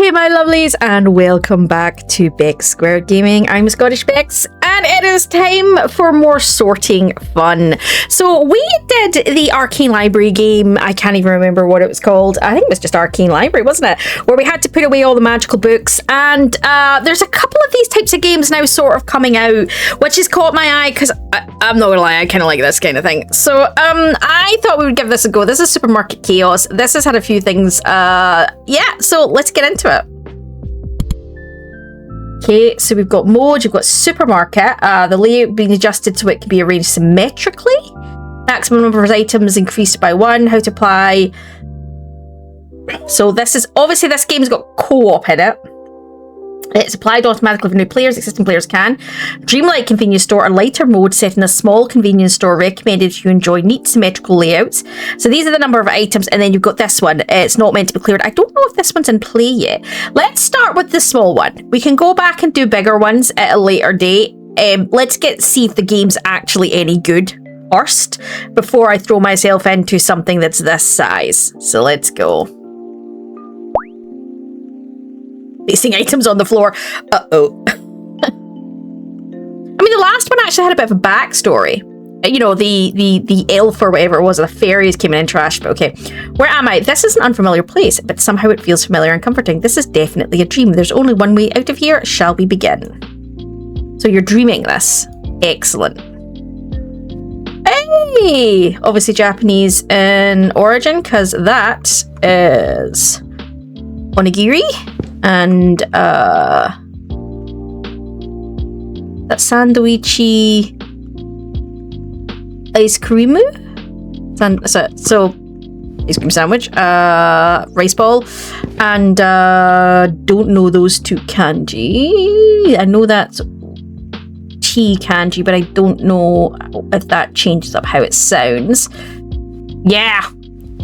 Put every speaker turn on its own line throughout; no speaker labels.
Hey my lovelies, and welcome back to Bex Squared Gaming. I'm Scottish Bex, and it is time for more sorting fun. So we did the Arcane Library game. I can't even remember what it was called. I think it was just Arcane Library, wasn't it? Where we had to put away all the magical books, and there's a couple of these types of games now sort of coming out, which has caught my eye because I'm not gonna lie, I kind of like this kind of thing. So I thought we would give this a go. This is Supermarket Chaos. This has had a few things. Yeah, so let's get into it. Okay, so we've got mode, you've got supermarket, the layout being adjusted so it can be arranged symmetrically. Maximum number of items increased by 1, how to apply. So this is, obviously this game's got co-op in it. It's applied automatically for new players, existing players can. Dreamlight convenience store, a lighter mode set in a small convenience store, recommended if you enjoy neat symmetrical layouts. So these are the number of items, and then you've got this one. It's not meant to be cleared. I don't know if this one's in play yet. Let's start with the small one. We can go back and do bigger ones at a later date. Let's see if the game's actually any good first before I throw myself into something that's this size. So let's go. Placing items on the floor. Uh-oh. I mean, the last one actually had a bit of a backstory. You know, the elf or whatever it was, the fairies came in and trashed, but okay. Where am I? This is an unfamiliar place, but somehow it feels familiar and comforting. This is definitely a dream. There's only one way out of here. Shall we begin? So you're dreaming this. Excellent. Hey! Obviously Japanese in origin, because that is onigiri. And that sandwichy ice cream. So ice cream sandwich, rice ball, and don't know those two kanji. I know that's chi kanji, but I don't know if that changes up how it sounds. Yeah,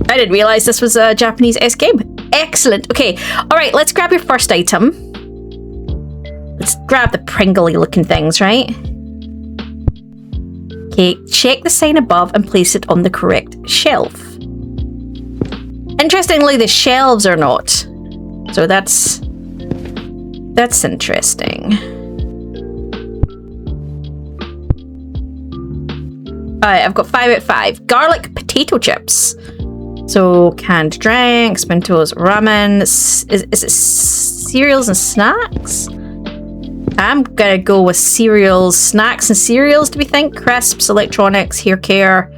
I didn't realize this was a Japanese-esque game. Excellent. Okay. All right. Let's grab your first item. Let's grab the Pringly looking things, right? Okay. Check the sign above and place it on the correct shelf. Interestingly, the shelves are not. So that's interesting. All right. I've got 5 out of 5. Garlic potato chips. So, canned drinks, Mentos, ramen, is it cereals and snacks? I'm gonna go with cereals, snacks and cereals, do we think? Crisps, electronics, hair care,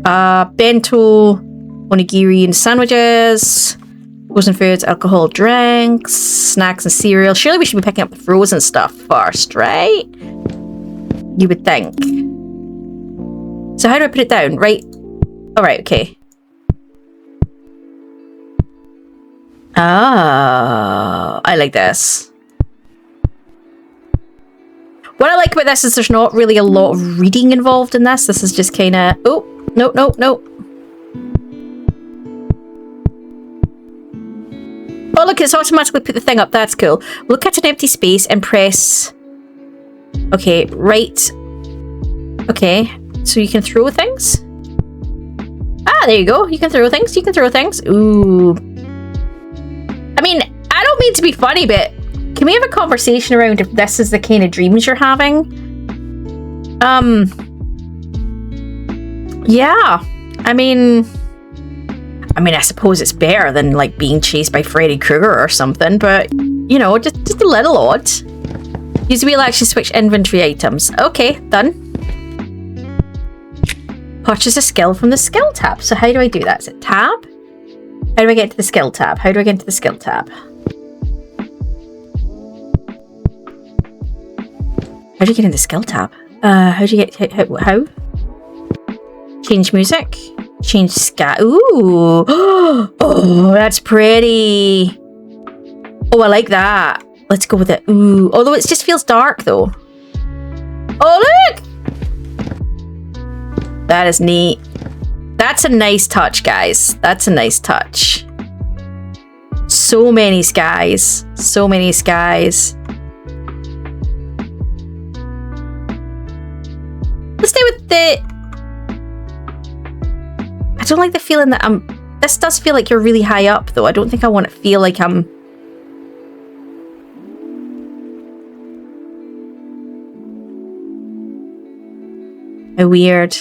bento, onigiri and sandwiches, frozen foods, alcohol, drinks, snacks and cereals. Surely we should be picking up the frozen stuff first, right? You would think. So how do I put it down? Right? Alright, okay. Ah, I like this. What I like about this is there's not really a lot of reading involved in this. This is just kind of... Oh, no. Oh, look, it's automatically put the thing up. That's cool. Look at an empty space and press... Okay, right. Okay, so you can throw things? Ah, there you go. You can throw things. Ooh. I mean, I don't mean to be funny, but can we have a conversation around if this is the kind of dreams you're having? Yeah. I mean, I suppose it's better than like being chased by Freddy Krueger or something, but you know, just a little odd. Use the wheel action to switch inventory items. Okay, done. Purchase a skill from the skill tab. So how do I do that? Is it tab? How do I get to the skill tab? How do I get into the skill tab? How do you get into the skill tab? How do you get... How? Change music. Change scat. Ooh. Oh, that's pretty. Oh, I like that. Let's go with it. Ooh. Although it just feels dark, though. Oh, look! That is neat. That's a nice touch, guys. That's a nice touch. So many skies. So many skies. Let's stay with the... I don't like the feeling that I'm... This does feel like you're really high up, though. I don't think I want to feel like I'm How weird.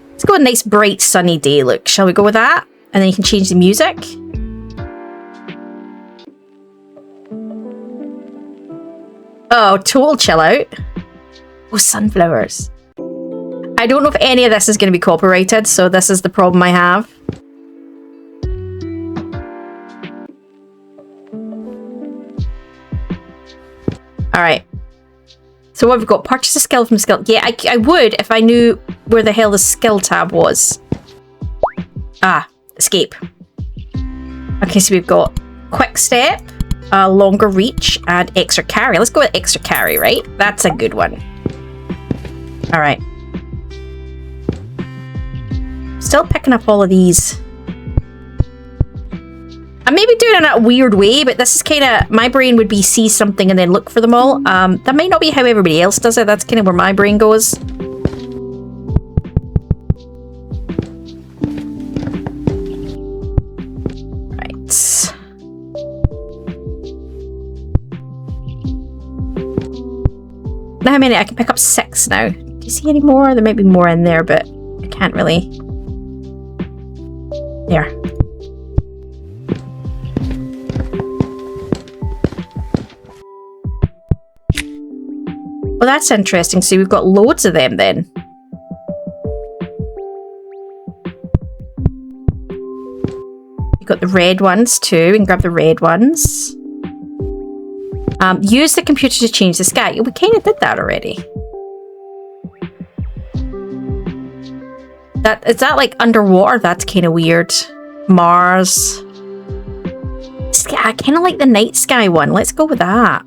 Let's go with a nice, bright, sunny day look. Shall we go with that? And then you can change the music. Oh, total chill out. Oh, sunflowers. I don't know if any of this is going to be copyrighted, so this is the problem I have. Alright. So what have we got? Purchase a skill from skill. Yeah, I would if I knew where the hell the skill tab was. Ah, escape. Okay, so we've got quick step, longer reach, and extra carry. Let's go with extra carry, right? That's a good one. Alright. Still picking up all of these. I may be doing it in a weird way, but this is kind of... My brain would be see something and then look for them all. That might not be how everybody else does it. That's kind of where my brain goes. Right. Now how many? I can pick up 6 now. Do you see any more? There might be more in there, but I can't really... There. Well, that's interesting. So we've got loads of them then. You've got the red ones too. We can grab the red ones. Use the computer to change the sky. We kind of did that already. Is that like underwater? That's kind of weird. Mars. I kind of like the night sky one. Let's go with that.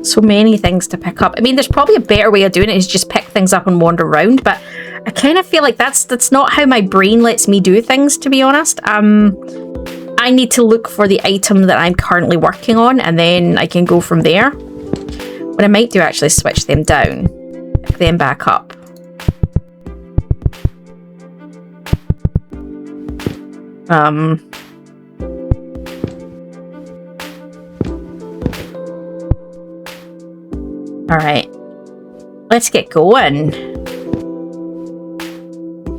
So many things to pick up. I mean, there's probably a better way of doing it is just pick things up and wander around, but I kind of feel like that's not how my brain lets me do things, to be honest. I need to look for the item that I'm currently working on, and then I can go from there. What I might do actually is switch them down, pick them back up. Alright, let's get going.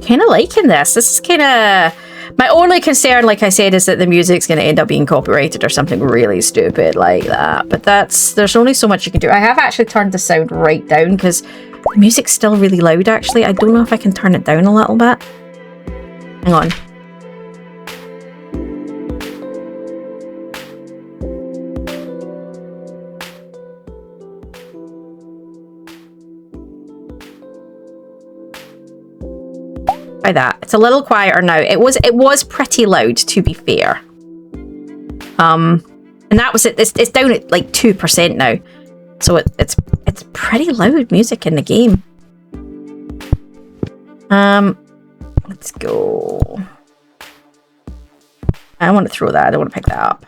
Kind of liking this. This is kind of... My only concern, like I said, is that the music's going to end up being copyrighted or something really stupid like that. But there's only so much you can do. I have actually turned the sound right down because the music's still really loud, actually. I don't know if I can turn it down a little bit. Hang on. By that, it's a little quieter now. It was pretty loud, to be fair. And that was it. It's down at like 2% now, so it's pretty loud music in the game. Let's go. I want to throw that. I don't want to pick that up.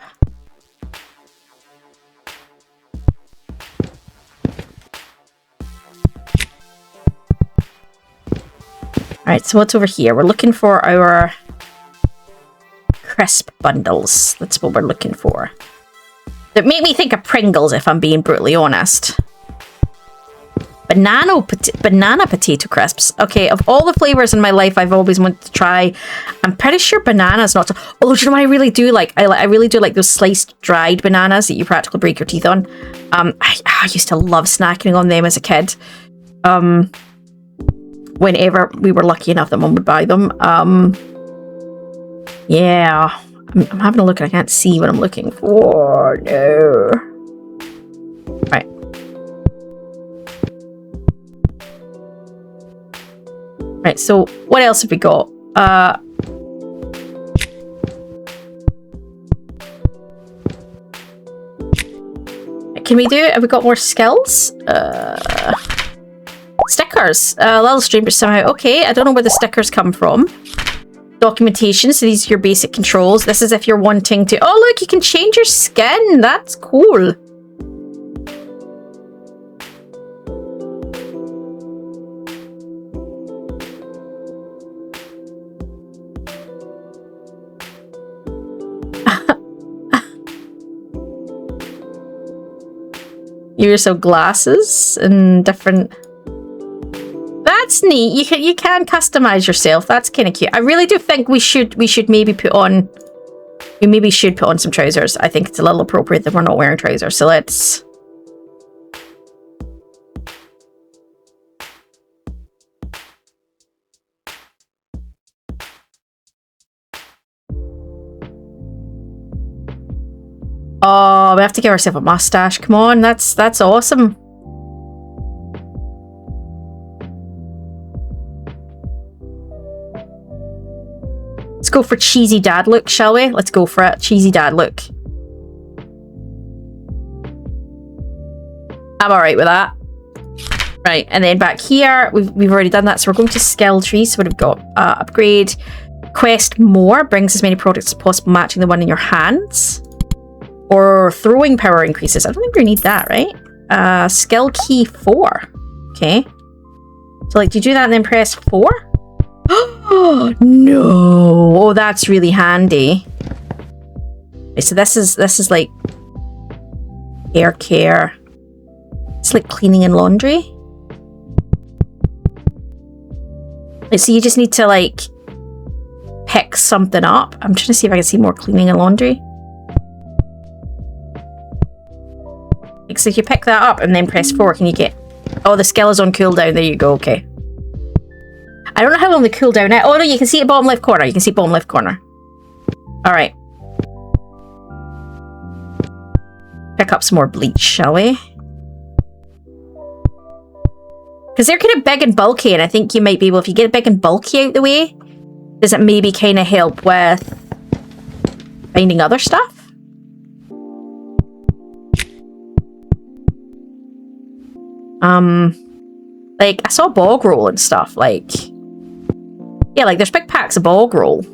Alright, so what's over here? We're looking for our crisp bundles. That's what we're looking for. That make me think of Pringles, if I'm being brutally honest. Banana potato crisps. Okay, of all the flavors in my life I've always wanted to try, I'm pretty sure banana's not... Although, do you know what I really do like? I really do like those sliced dried bananas that you practically break your teeth on. I used to love snacking on them as a kid. Whenever we were lucky enough that Mum would buy them. Yeah. I'm having a look and I can't see what I'm looking for. No. Right. Right, so what else have we got? Can we do it? Have we got more skills? Stickers. A little strange, but somehow... Okay, I don't know where the stickers come from. documentation. So these are your basic controls. This is if you're wanting to... Oh, look, you can change your skin. That's cool. Use of glasses and different... That's neat. You can customize yourself. That's kind of cute. I really do think we should maybe put on... We maybe should put on some trousers. I think it's a little appropriate that we're not wearing trousers. So let's... Oh, we have to give ourselves a mustache. Come on, that's awesome. Let's go for cheesy dad look, shall we? Let's go for it. Cheesy dad look. I'm alright with that. Right, and then back here, we've already done that, so we're going to skill tree. So we've got upgrade, quest more, brings as many products as possible, matching the one in your hands. Or throwing power increases. I don't think we need that, right? Skill key 4. Okay. So, like, do you do that and then press 4? Oh, no. Oh, that's really handy. Okay, so this is like hair care. It's like cleaning and laundry. Like, so you just need to, like, pick something up. I'm trying to see if I can see more cleaning and laundry. So if you pick that up and then press 4, can you get... Oh, the skill is on cooldown. There you go. Okay. I don't know how long the cooldown is. Oh, no, you can see it bottom left corner. You can see bottom left corner. All right. Pick up some more bleach, shall we? Because they're kind of big and bulky, and I think you might be able... If you get it big and bulky out the way, does it maybe kind of help with finding other stuff? Like, I saw bog roll and stuff, like... Yeah, like, there's big packs of bog roll.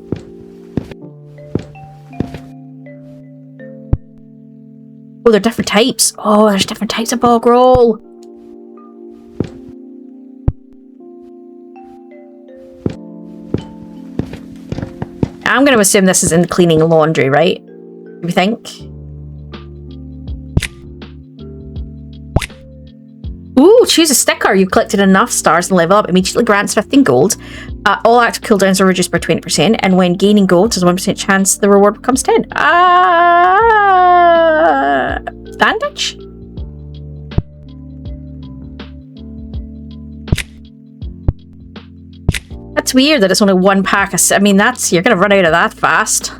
Oh, they're different types. Oh, there's different types of bog roll. I'm going to assume this is in cleaning and laundry, right? Do you think? Ooh, choose a sticker. You've collected enough stars and level up. Immediately grants 15 gold. All active cooldowns are reduced by 20%, and when gaining gold, there's a 1% chance the reward becomes 10. Bandage? That's weird that it's only one pack of... I mean, that's... You're going to run out of that fast.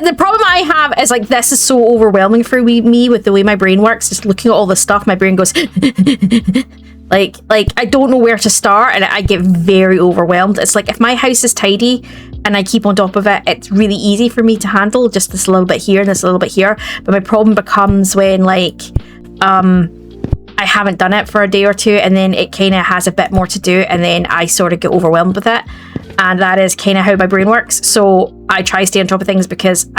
The problem I have is, like, this is so overwhelming for me with the way my brain works. Just looking at all this stuff, my brain goes... like, I don't know where to start, and I get very overwhelmed. It's like, if my house is tidy and I keep on top of it, it's really easy for me to handle, just this little bit here and this little bit here. But my problem becomes when, like, I haven't done it for a day or two, and then it kind of has a bit more to do, and then I sort of get overwhelmed with it. And that is kind of how my brain works. So I try to stay on top of things because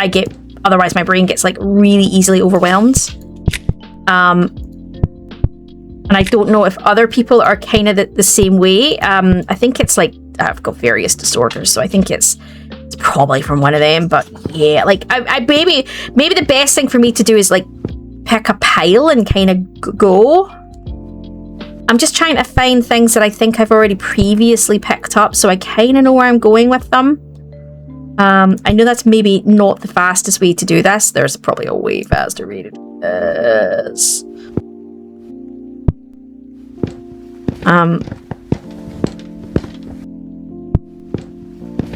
otherwise my brain gets, like, really easily overwhelmed. And I don't know if other people are kind of the same way. I think it's like, I've got various disorders, so I think it's probably from one of them. But yeah, like, I maybe the best thing for me to do is, like, pick a pile and kind of go. I'm just trying to find things that I think I've already previously picked up, so I kind of know where I'm going with them. I know that's maybe not the fastest way to do this. There's probably a way faster way to do this.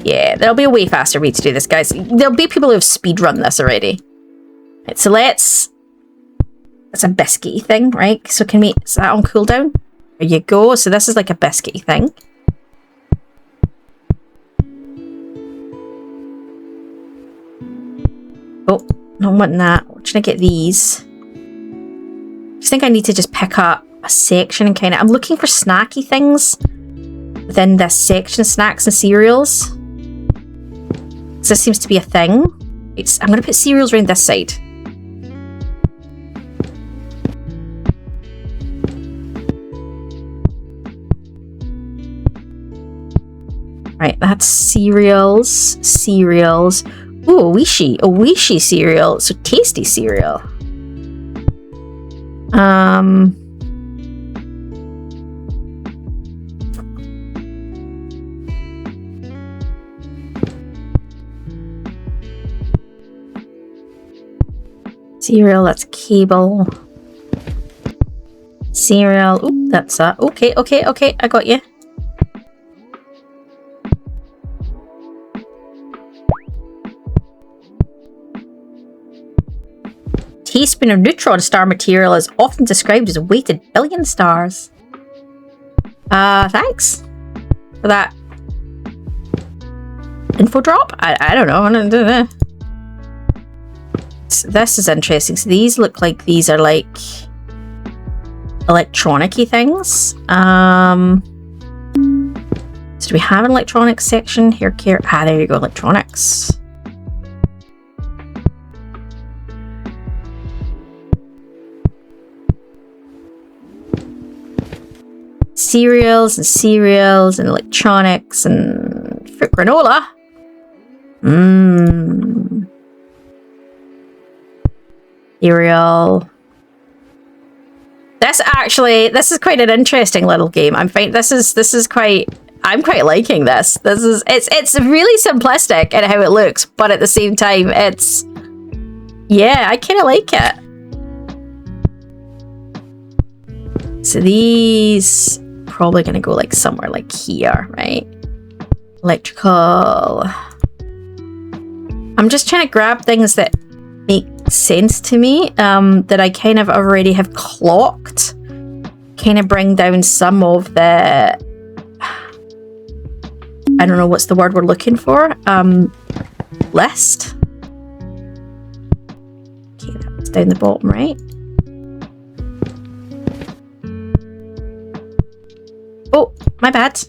Yeah, there'll be a way faster way to do this, guys. There'll be people who have speedrun this already. Right, so that's a biscuity thing, right? So is that on cooldown? There you go. So this is like a biscuity thing. Oh, no, I'm wanting that. Should I get these? I just think I need to just pick up a section and kind of... I'm looking for snacky things. within this section, snacks and cereals. So this seems to be a thing. I'm going to put cereals around this side. Right, that's cereals. Cereals. Ooh, Oishi cereal. So tasty cereal. Cereal, that's cable. Cereal. Ooh, that's that. Okay, I got you. Teaspoon of neutron star material is often described as a weighted billion stars. Thanks for that info drop. I don't know. So this is interesting. So these look like these are like electronic-y things. So do we have an electronics section? Here, there you go, electronics. Cereals and electronics and fruit granola. Cereal. This is quite an interesting little game. I'm quite liking this. It's really simplistic in how it looks, but at the same time I kind of like it. So these probably going to go like somewhere like here, right? Electrical. I'm just trying to grab things that make sense to me, that I kind of already have clocked. Kind of bring down some of the, I don't know what's the word we're looking for, list. Okay, that's down the bottom, right? Oh, my bad.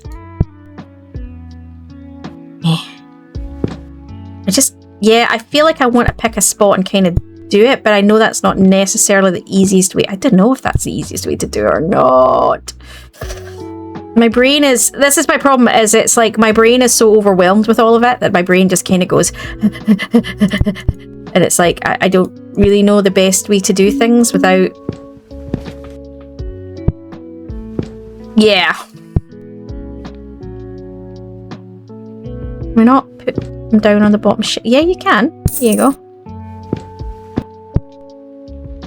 I feel like I want to pick a spot and kind of do it, but I know that's not necessarily the easiest way. I don't know if that's the easiest way to do it or not. My brain is, this is my problem, is it's like my brain is so overwhelmed with all of it that my brain just kind of goes and it's like I don't really know the best way to do things without. Yeah. We're not put them down on the bottom. Yeah, you can. Here you go.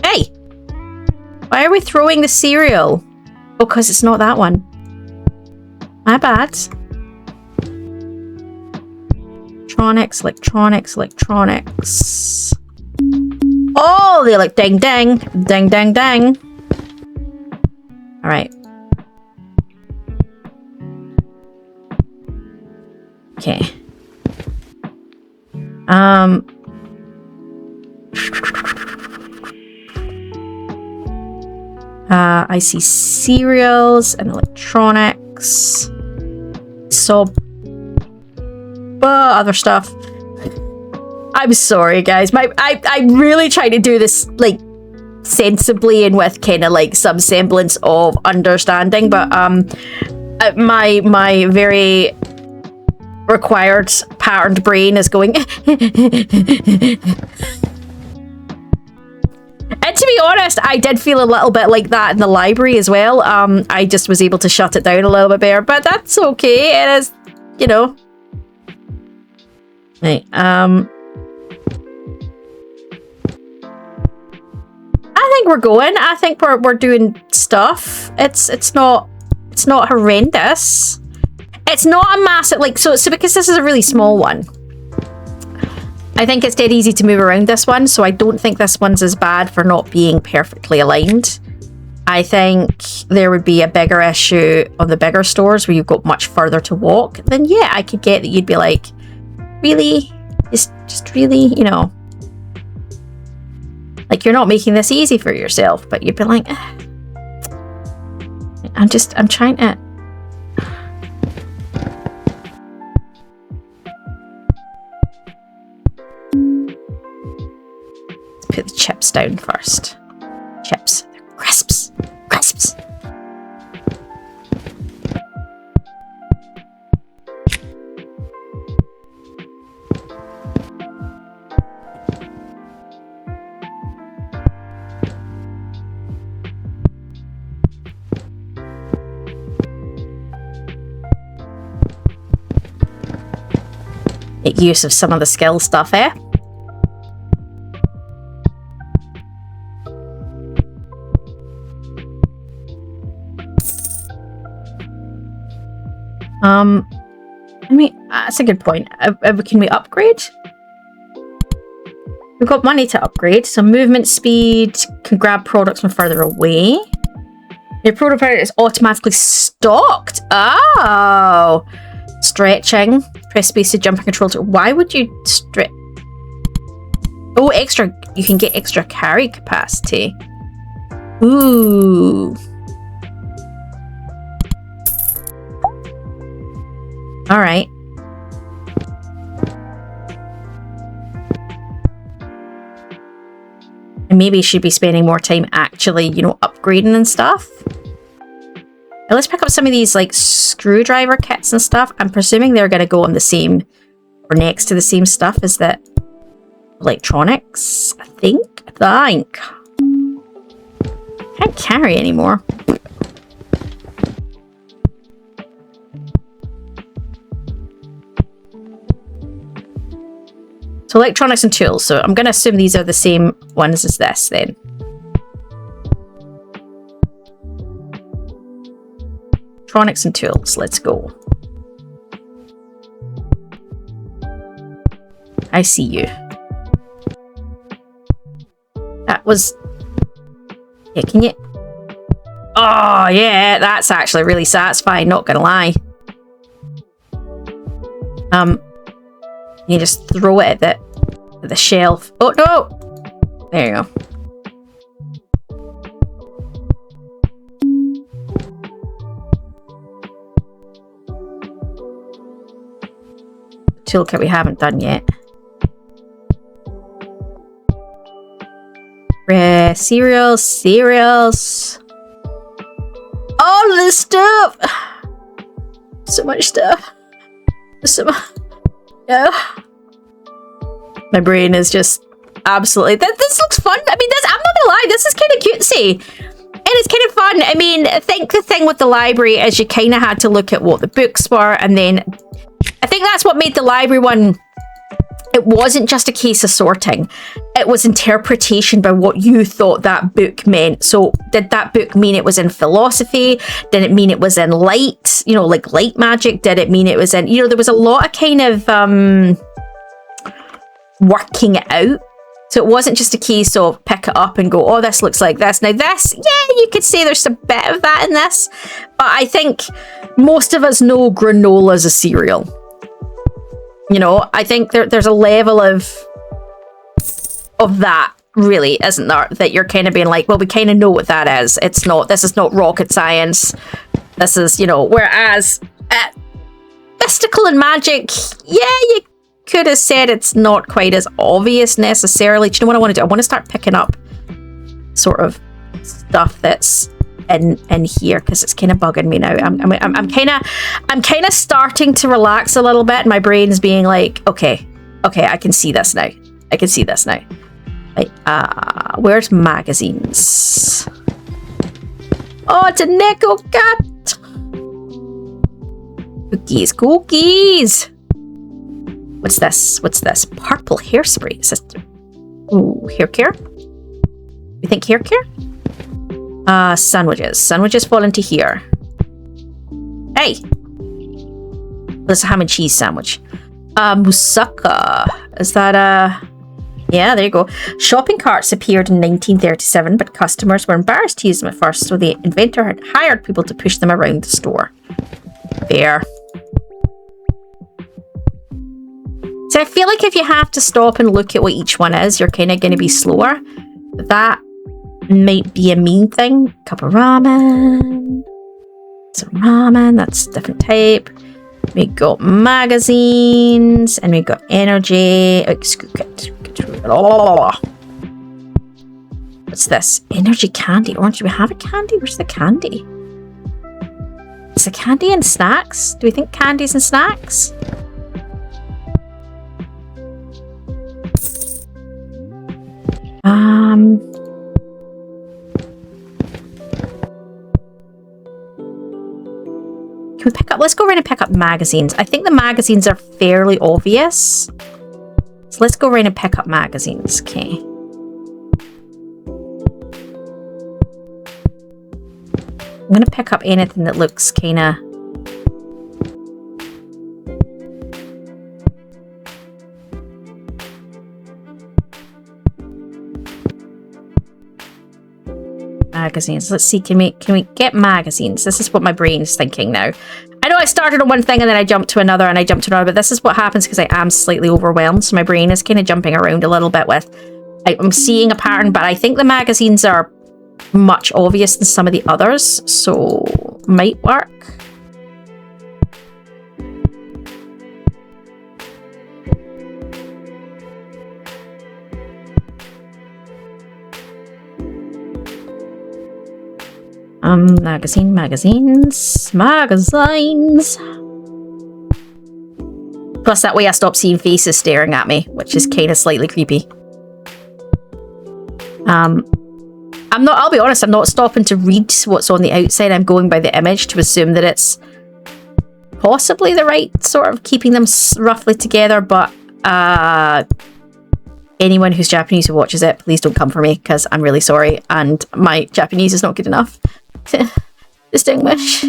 Hey! Why are we throwing the cereal? Oh, because it's not that one. My bad. Electronics. Oh, they're like ding. All right. Okay. I see cereals and electronics. So, other stuff. I'm sorry, guys. I'm really trying to do this like sensibly and with kind of like some semblance of understanding, but my very required patterned brain is going. And to be honest, I did feel a little bit like that in the library as well. I just was able to shut it down a little bit better, but that's okay. It is, you know. Right. I think we're going. I think we're doing stuff. It's not horrendous. It's not a massive, like, so because this is a really small one, I think it's dead easy to move around this one, so I don't think this one's as bad for not being perfectly aligned. I think there would be a bigger issue on the bigger stores where you've got much further to walk. Then yeah, I could get that you'd be like, really? Just really, you know, like you're not making this easy for yourself, but you'd be like, I'm trying to. chips down first. Chips. They're crisps. Crisps. Make use of some of the skill stuff, eh? I mean, that's a good point. Can we upgrade? We've got money to upgrade, so movement speed can grab products from further away. Your product is automatically stocked. Oh, stretching. Press space to jump and control. Why would you stretch? Oh, extra. You can get extra carry capacity. Ooh. All right. And maybe you should be spending more time actually, you know, upgrading and stuff. Now let's pick up some of these like screwdriver kits and stuff. I'm presuming they're going to go on the same or next to the same stuff as the electronics. I think. Can't carry anymore. So electronics and tools. So I'm going to assume these are the same ones as this then. Electronics and tools. Let's go. I see you. That was... Yeah, can you... Oh, yeah. That's actually really satisfying. Not going to lie. You just throw it at the shelf. Oh, no! There you go. Toolkit we haven't done yet. Cereals. All this stuff! So much stuff. Yeah. My brain is just absolutely... This looks fun. I mean, I'm not gonna lie, this is kind of cutesy. And it's kind of fun. I mean, I think the thing with the library is you kind of had to look at what the books were, and then... I think that's what made the library one... It wasn't just a case of sorting. It was interpretation by what you thought that book meant. So did that book mean it was in philosophy? Did it mean it was in light? You know, like light magic? Did it mean it was in... You know, there was a lot of kind of... working it out. So it wasn't just a case of pick it up and go, oh, this looks like this. Now this, yeah, you could say there's a bit of that in this, but I think most of us know granola as a cereal. You know, I think there's a level of that, really, isn't there? That you're kind of being like, well, we kind of know what that is. This is not rocket science. This is, you know, whereas mystical and magic, yeah, you could have said it's not quite as obvious necessarily. Do you know what I want to do? I want to start picking up sort of stuff that's in here because it's kind of bugging me now. I'm kind of starting to relax a little bit, and my brain's being like, okay, I can see this now. Like, where's magazines? Oh, it's a nickel cat. Cookies. What's this? Purple hairspray. Is this... Ooh, hair care? You think hair care? Sandwiches. Sandwiches fall into here. Hey! There's a ham and cheese sandwich. Moussaka. Is that a... Yeah, there you go. Shopping carts appeared in 1937, but customers were embarrassed to use them at first, so the inventor had hired people to push them around the store. Fair. So I feel like if you have to stop and look at what each one is, you're kind of going to be slower. That might be a mean thing. Cup of ramen. Some ramen. That's a different type. We got magazines. And we got energy. What's this? Energy candy. Orange. Do we have a candy? Where's the candy? Is the candy in snacks? Do we think candy's in snacks? Can we pick up? Let's go around and pick up magazines. I think the magazines are fairly obvious. So let's go around and pick up magazines. Okay. I'm going to pick up anything that looks kind of... magazines. Let's see, can we get magazines? This is what my brain is thinking now. I know I started on one thing and then I jumped to another and I jumped to another, but this is what happens because I am slightly overwhelmed. So my brain is kind of jumping around a little bit with... I'm seeing a pattern, but I think the magazines are much obvious than some of the others, so might work. Magazines. Plus that way I stop seeing faces staring at me, which is kind of slightly creepy. I'll be honest, I'm not stopping to read what's on the outside. I'm going by the image to assume that it's possibly the right sort of keeping them roughly together, but anyone who's Japanese who watches it, please don't come for me because I'm really sorry and my Japanese is not good enough to distinguish.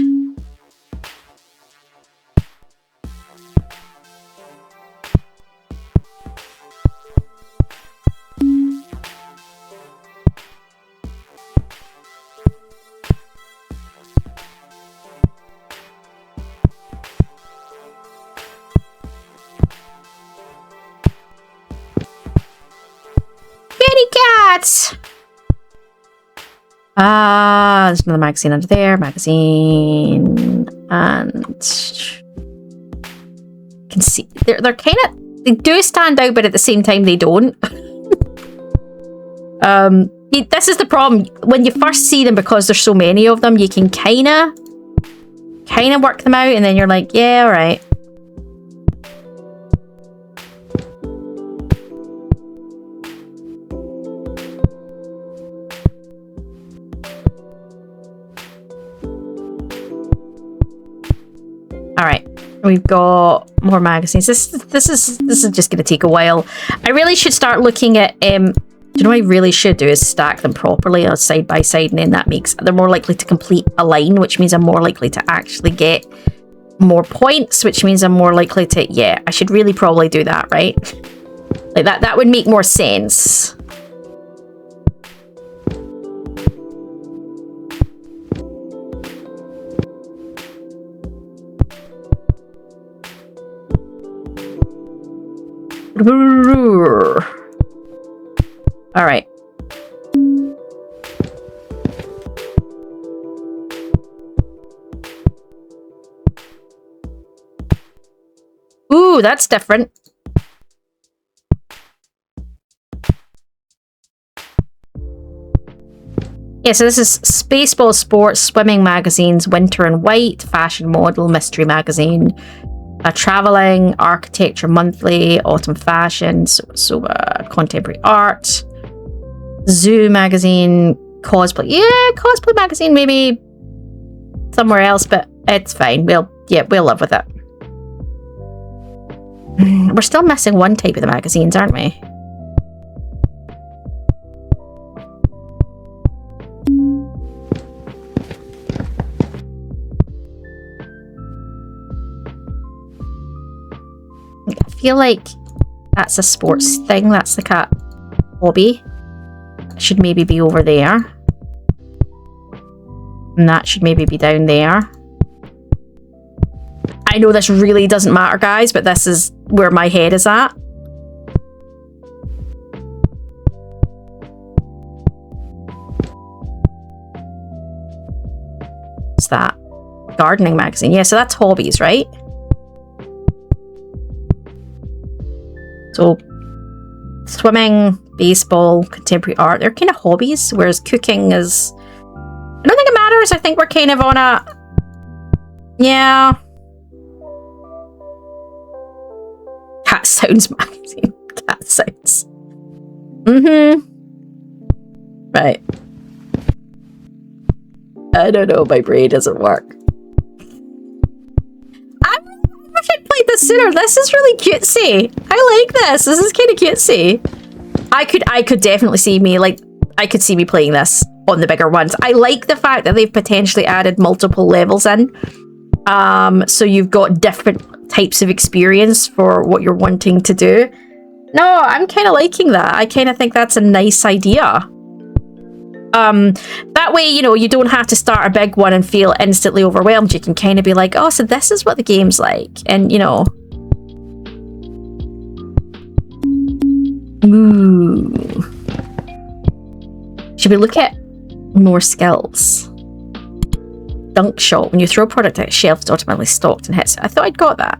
Cats! There's another magazine under there. Magazine. And... you can see... They're kind of... They do stand out, but at the same time, they don't. This is the problem. When you first see them, because there's so many of them, you can kind of work them out, and then you're like, yeah, alright. Alright, we've got more magazines. This is just going to take a while. I really should start looking at... you know what I really should do is stack them properly side by side, and then that makes... They're more likely to complete a line, which means I'm more likely to actually get more points, which means I'm more likely to... Yeah, I should really probably do that, right? Like that would make more sense. All right. Ooh, that's different. Yeah, so this is Spaceball Sports, Swimming Magazines, Winter and White, Fashion Model, Mystery Magazine, Traveling, Architecture Monthly, Autumn Fashion, so Contemporary Art, Zoo Magazine, Cosplay. Yeah, Cosplay Magazine maybe somewhere else, but it's fine. We'll live with it. We're still missing one type of the magazines, aren't we? I feel like that's a sports thing. That's like a hobby. It should maybe be over there. And that should maybe be down there. I know this really doesn't matter, guys, but this is where my head is at. What's that? Gardening magazine. Yeah, so that's hobbies, right? So, swimming, baseball, contemporary art. They're kind of hobbies, whereas cooking is... I don't think it matters. I think we're kind of on a... Yeah. Cat Sounds magazine. Cat Sounds. Right. I don't know, my brain doesn't work. I wish I'd played this sooner. This is really cutesy. I like this. This is kind of cutesy. I could definitely see me, like, I could see me playing this on the bigger ones. I like the fact that they've potentially added multiple levels in. So you've got different types of experience for what you're wanting to do. No, I'm kind of liking that. I kind of think that's a nice idea. That way, you know, you don't have to start a big one and feel instantly overwhelmed. You can kind of be like, oh, so this is what the game's like. And, you know. Ooh. Should we look at more skills? Dunk shot. When you throw a product at a shelf, it's automatically stocked and hits. I thought I'd got that.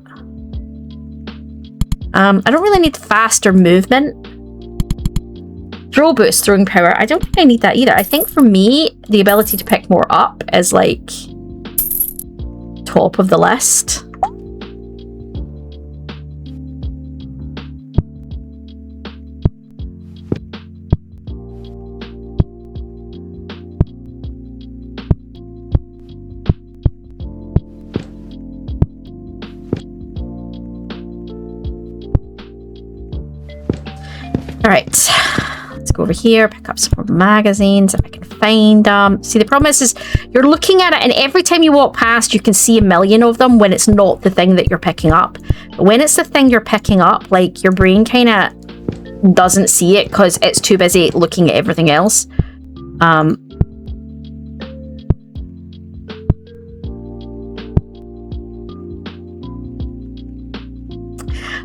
I don't really need faster movement. Throw boost, throwing power. I don't think I need that either. I think for me, the ability to pick more up is like top of the list. All right. Let's go over here, pick up some more magazines if I can find them. See, the problem is you're looking at it and every time you walk past, you can see a million of them when it's not the thing that you're picking up. But when it's the thing you're picking up, like your brain kind of doesn't see it because it's too busy looking at everything else.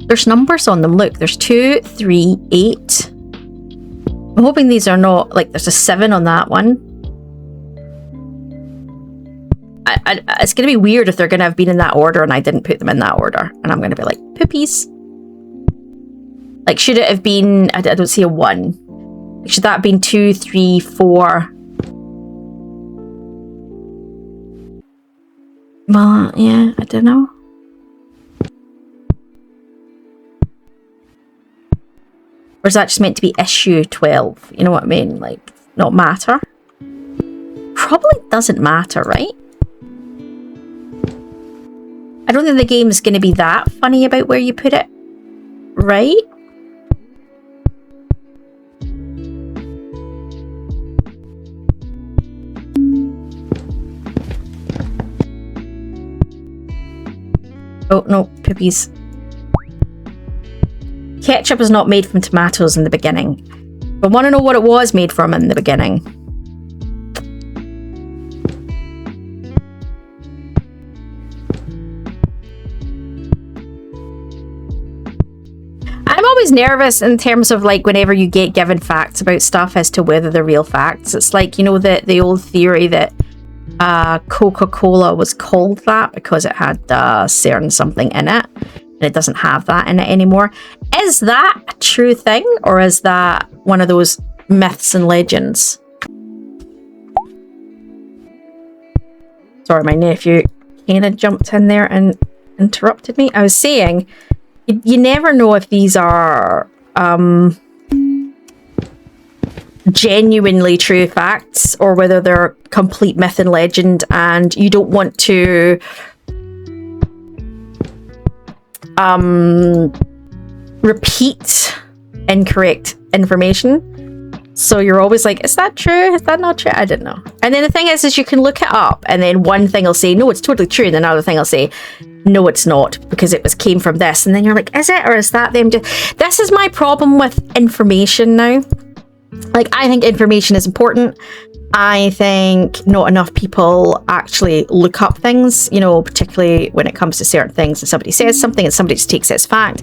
There's numbers on them. Look, there's 2, 3, 8. I'm hoping these are not, like, there's a 7 on that one. It's going to be weird if they're going to have been in that order and I didn't put them in that order. And I'm going to be like, poopies. Like, should it have been, I don't see a 1. Should that have been 2, 3, 4? Well, yeah, I don't know. Or is that just meant to be issue 12? You know what I mean? Like, not matter? Probably doesn't matter, right? I don't think the game's going to be that funny about where you put it. Right? Oh, no. Poopies. Ketchup is not made from tomatoes in the beginning. I want to know what it was made from in the beginning. I'm always nervous in terms of like whenever you get given facts about stuff as to whether they're real facts. It's like, you know, the old theory that Coca-Cola was called that because it had certain something in it. It doesn't have that in it anymore. Is that a true thing, or is that one of those myths and legends? Sorry, my nephew kind of jumped in there and interrupted me. I was saying, you never know if these are genuinely true facts or whether they're complete myth and legend, and you don't want to repeat incorrect information. So you're always like, is that true? Is that not true? I don't know. And then the thing is you can look it up and then one thing will say, no, it's totally true. And then another thing will say, no, it's not, because it came from this. And then you're like, is it, or is that them? This is my problem with information now. Like, I think information is important. I think not enough people actually look up things, you know, particularly when it comes to certain things and somebody says something and somebody just takes it as fact.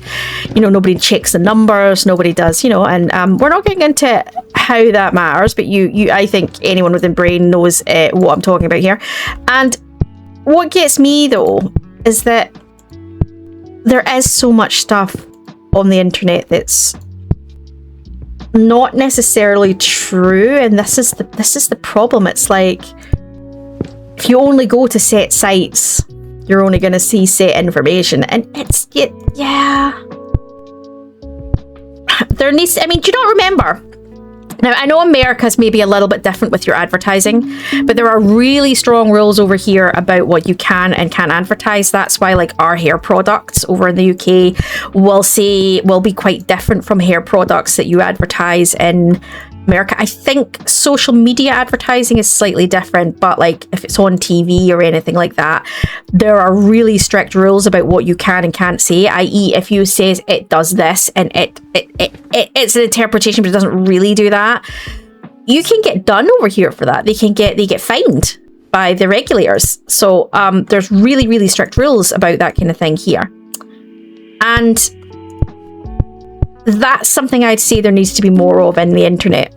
You know, nobody checks the numbers, nobody does, you know, and we're not getting into how that matters, but I think anyone within brain knows what I'm talking about here. And what gets me though is that there is so much stuff on the internet that's not necessarily true, and this is the problem. It's like, if you only go to set sites, you're only going to see set information, and yeah. There needs, I mean, do you not remember? Now, I know America's maybe a little bit different with your advertising, but there are really strong rules over here about what you can and can't advertise. That's why, like, our hair products over in the UK will be quite different from hair products that you advertise in America. I think social media advertising is slightly different, but like if it's on TV or anything like that, there are really strict rules about what you can and can't say, i.e. if you say it does this and it's an interpretation but it doesn't really do that, you can get done over here for that. They get fined by the regulators. So there's really, really strict rules about that kind of thing here. And that's something I'd say there needs to be more of in the internet.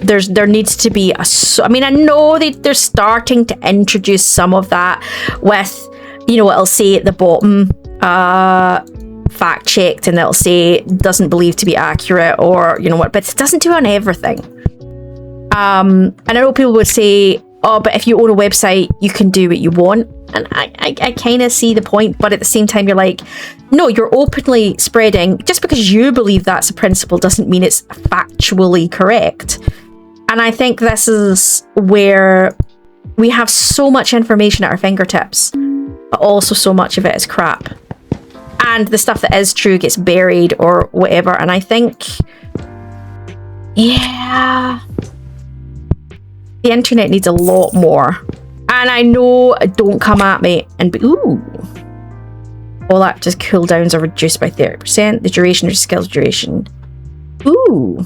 There needs to be I mean, I know they're starting to introduce some of that with, you know, it'll say at the bottom, fact checked, and it'll say doesn't believe to be accurate, or you know what, but it doesn't do it on everything. And I know people would say, oh, but if you own a website, you can do what you want. And I kind of see the point, but at the same time, you're like, no, you're openly spreading. Just because you believe that's a principle doesn't mean it's factually correct. And I think this is where we have so much information at our fingertips, but also so much of it is crap. And the stuff that is true gets buried or whatever. And I think, yeah, the internet needs a lot more. And I know, don't come at me and be, ooh, all that just cooldowns are reduced by 30%. The duration of skills duration. Ooh.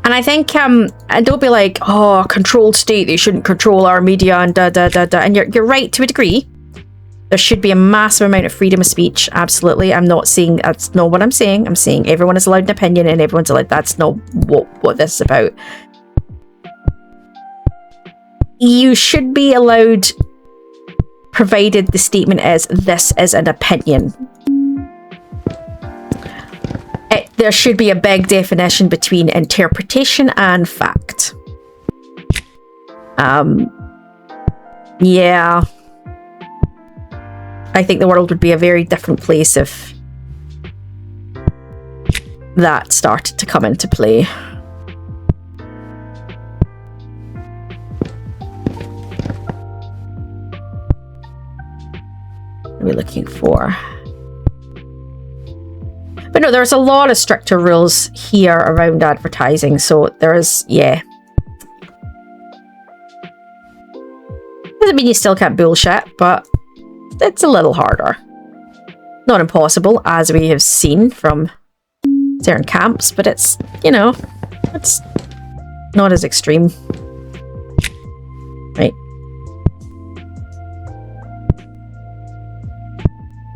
And I think, and don't be like, oh, controlled state, they shouldn't control our media and da da da da. And you're right to a degree. There should be a massive amount of freedom of speech. Absolutely. I'm not saying that's not what I'm saying. I'm saying everyone is allowed an opinion and everyone's allowed. That's not what this is about. You should be allowed, provided the statement is, this is an opinion. There should be a big definition between interpretation and fact. Yeah. I think the world would be a very different place if that started to come into play. What are we looking for? But no, there's a lot of stricter rules here around advertising, so there's, yeah. Doesn't mean you still can't bullshit, but it's a little harder. Not impossible, as we have seen from certain camps, but it's, you know, it's not as extreme. Right.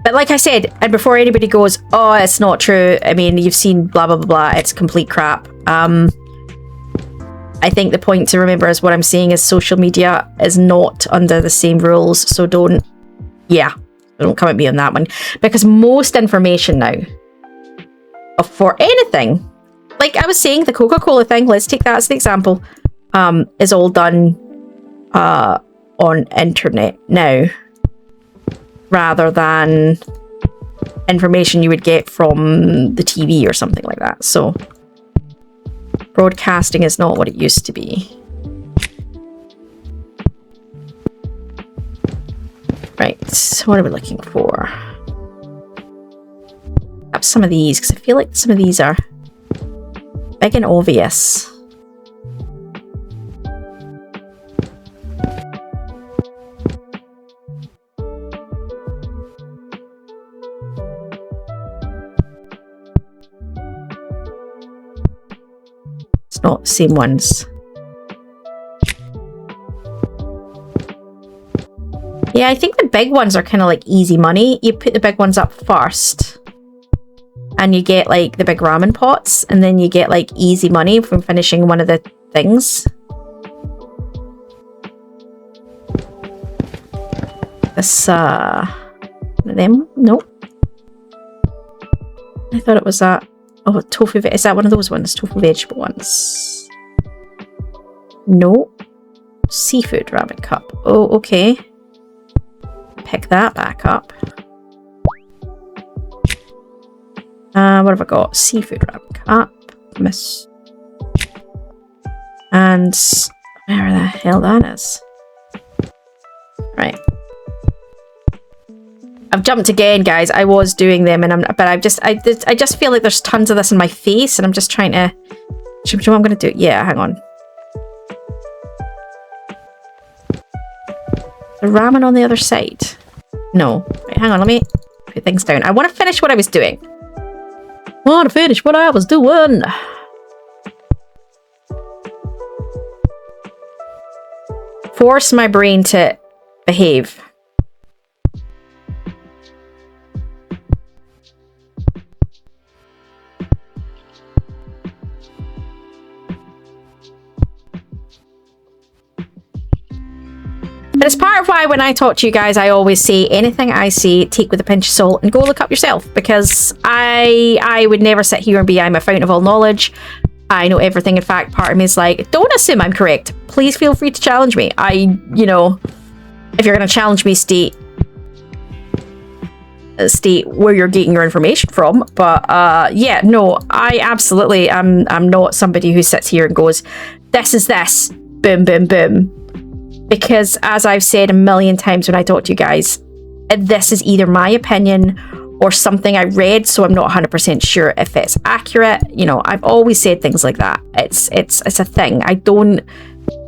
But like I said, and before anybody goes, oh, it's not true, I mean, you've seen blah, blah, blah, blah, it's complete crap. I think the point to remember is what I'm saying is social media is not under the same rules, so don't come at me on that one. Because most information now, for anything, like I was saying, the Coca-Cola thing, let's take that as an example, is all done on internet now, rather than information you would get from the TV or something like that. So broadcasting is not what it used to be. Right, what are we looking for? Up some of these, because I feel like some of these are big and obvious. It's not the same ones. Yeah, I think the big ones are kind of like easy money. You put the big ones up first, and you get like the big ramen pots, and then you get like easy money from finishing one of the things. This, one of them? Nope. I thought it was that. Oh, tofu. Is that one of those ones? Tofu vegetable ones? No. Seafood ramen cup. Oh, okay. Pick that back up. What have I got? Seafood ramen cup. Miss. And where the hell that is? Right. I've jumped again, guys. I was doing them, but I just feel like there's tons of this in my face, and I'm just trying to. Do you know what I'm going to do? Yeah, hang on. The ramen on the other side. No. Wait, hang on. Let me put things down. I want to finish what I was doing. Force my brain to behave. But it's part of why when I talk to you guys, I always say anything I say, take with a pinch of salt and go look up yourself, because I would never sit here and be, I'm a fountain of all knowledge. I know everything. In fact, part of me is like, don't assume I'm correct. Please feel free to challenge me. You know, if you're going to challenge me, state where you're getting your information from. But yeah, no, I absolutely I'm not somebody who sits here and goes, this is this, boom, boom, boom. Because as I've said a million times when I talk to you guys, this is either my opinion or something I read, so I'm not 100% sure if it's accurate. You know, I've always said things like that. It's a thing. I don't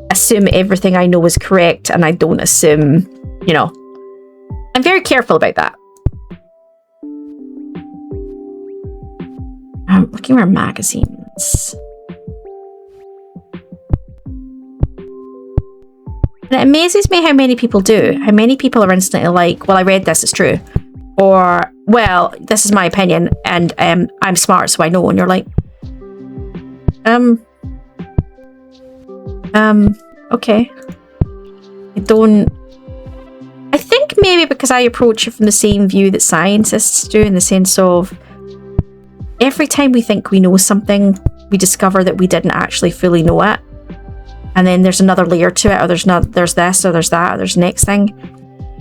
assume everything I know is correct, and I don't assume, you know, I'm very careful about that. I'm looking for magazines. And it amazes me how many people do. How many people are instantly like, well, I read this, it's true. Or, well, this is my opinion, and I'm smart, so I know. And you're like, okay. I think maybe because I approach it from the same view that scientists do, in the sense of every time we think we know something, we discover that we didn't actually fully know it. And then there's another layer to it, or there's this, or there's that, or there's the next thing.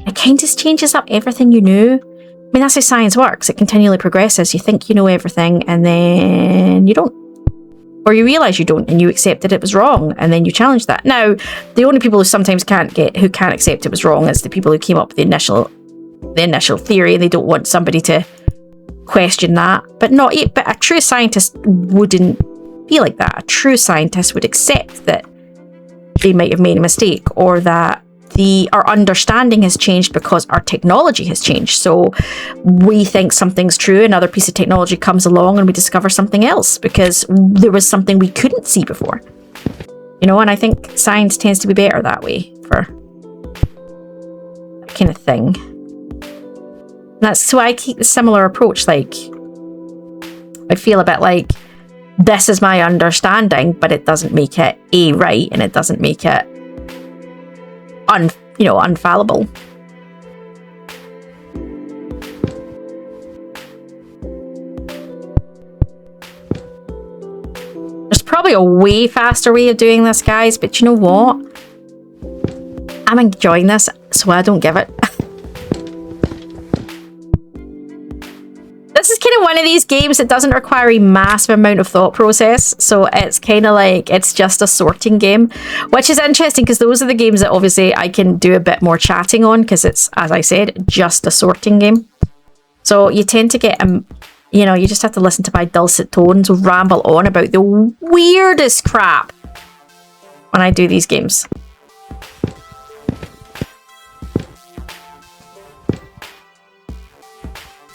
It kind of just changes up everything you knew. I mean, that's how science works. It continually progresses. You think you know everything, and then you don't. Or you realise you don't, and you accept that it was wrong, and then you challenge that. Now, the only people who sometimes can't accept it was wrong is the people who came up with the initial theory, and they don't want somebody to question that. But a true scientist wouldn't be like that. A true scientist would accept that they might have made a mistake, or that our understanding has changed because our technology has changed. So we think something's true, another piece of technology comes along and we discover something else because there was something we couldn't see before. You know, and I think science tends to be better that way for that kind of thing. That's so I keep a similar approach. Like, I feel a bit like, this is my understanding, but it doesn't make it right, and it doesn't make it unfallible. There's probably a way faster way of doing this, guys, but you know what? I'm enjoying this, so I don't give it. This is kind of one of these games that doesn't require a massive amount of thought process. So it's kind of like, it's just a sorting game, which is interesting because those are the games that obviously I can do a bit more chatting on because it's, as I said, just a sorting game. So you tend to get, you just have to listen to my dulcet tones ramble on about the weirdest crap when I do these games.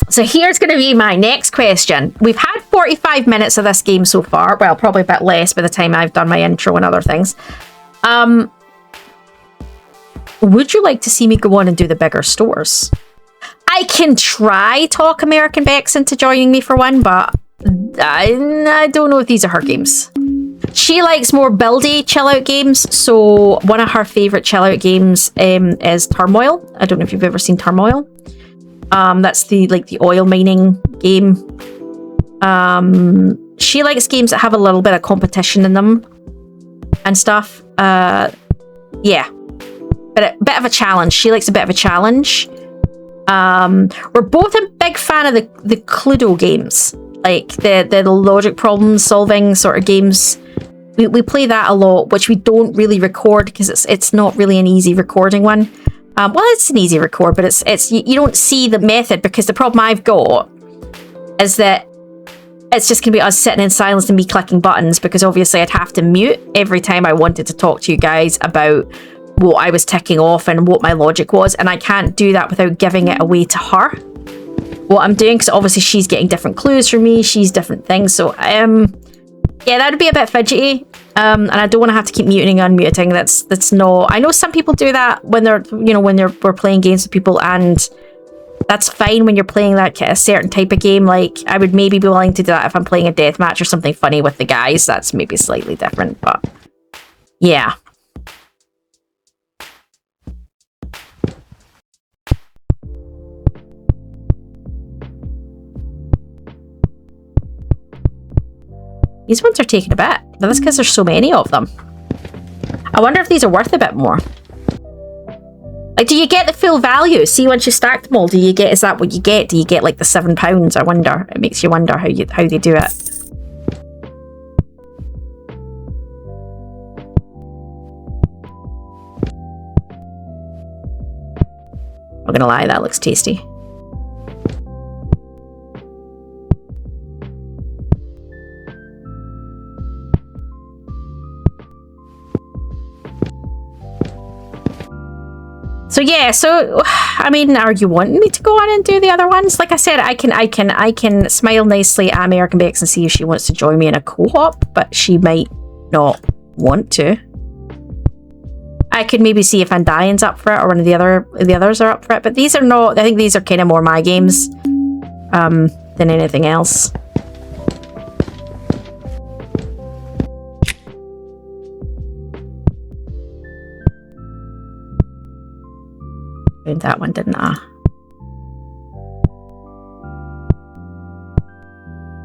So here's going to be my next question. We've had 45 minutes of this game so far. Well, probably a bit less by the time I've done my intro and other things. Would you like to see me go on and do the bigger stores? I can try talk American Bex into joining me for one, but I don't know if these are her games. She likes more buildy chill out games. So one of her favorite chill out games is Turmoil. I don't know if you've ever seen Turmoil. That's the oil mining game. She likes games that have a little bit of competition in them and stuff. Yeah, but a bit of a challenge. She likes a bit of a challenge. We're both a big fan of the Cluedo games, like the logic problem solving sort of games. We play that a lot, which we don't really record because it's not really an easy recording one. Well, it's an easy record, but it's you don't see the method, because the problem I've got is that it's just gonna be us sitting in silence and me clicking buttons, because obviously I'd have to mute every time I wanted to talk to you guys about what I was ticking off and what my logic was, and I can't do that without giving it away to her, what I'm doing, because obviously she's getting different clues from me, she's different things, so yeah, that would be a bit fidgety, and I don't want to have to keep muting and unmuting. That's not. I know some people do that when they're, we're playing games with people, and that's fine when you're playing that a certain type of game. Like, I would maybe be willing to do that if I'm playing a deathmatch or something funny with the guys. That's maybe slightly different, but yeah. These ones are taking a bit, but that's because there's so many of them. I wonder if these are worth a bit more. Like, do you get the full value? See, once you stack them all, is that what you get? Do you get like the £7? I wonder. It makes you wonder how they do it. I'm gonna lie, that looks tasty. So yeah, I mean, are you wanting me to go on and do the other ones? Like I said, I can smile nicely at American Bex and see if she wants to join me in a co-op, but she might not want to. I could maybe see if Undying's up for it, or one of the others are up for it, but these are not. I think these are kind of more my games than anything else. Found that one, didn't I?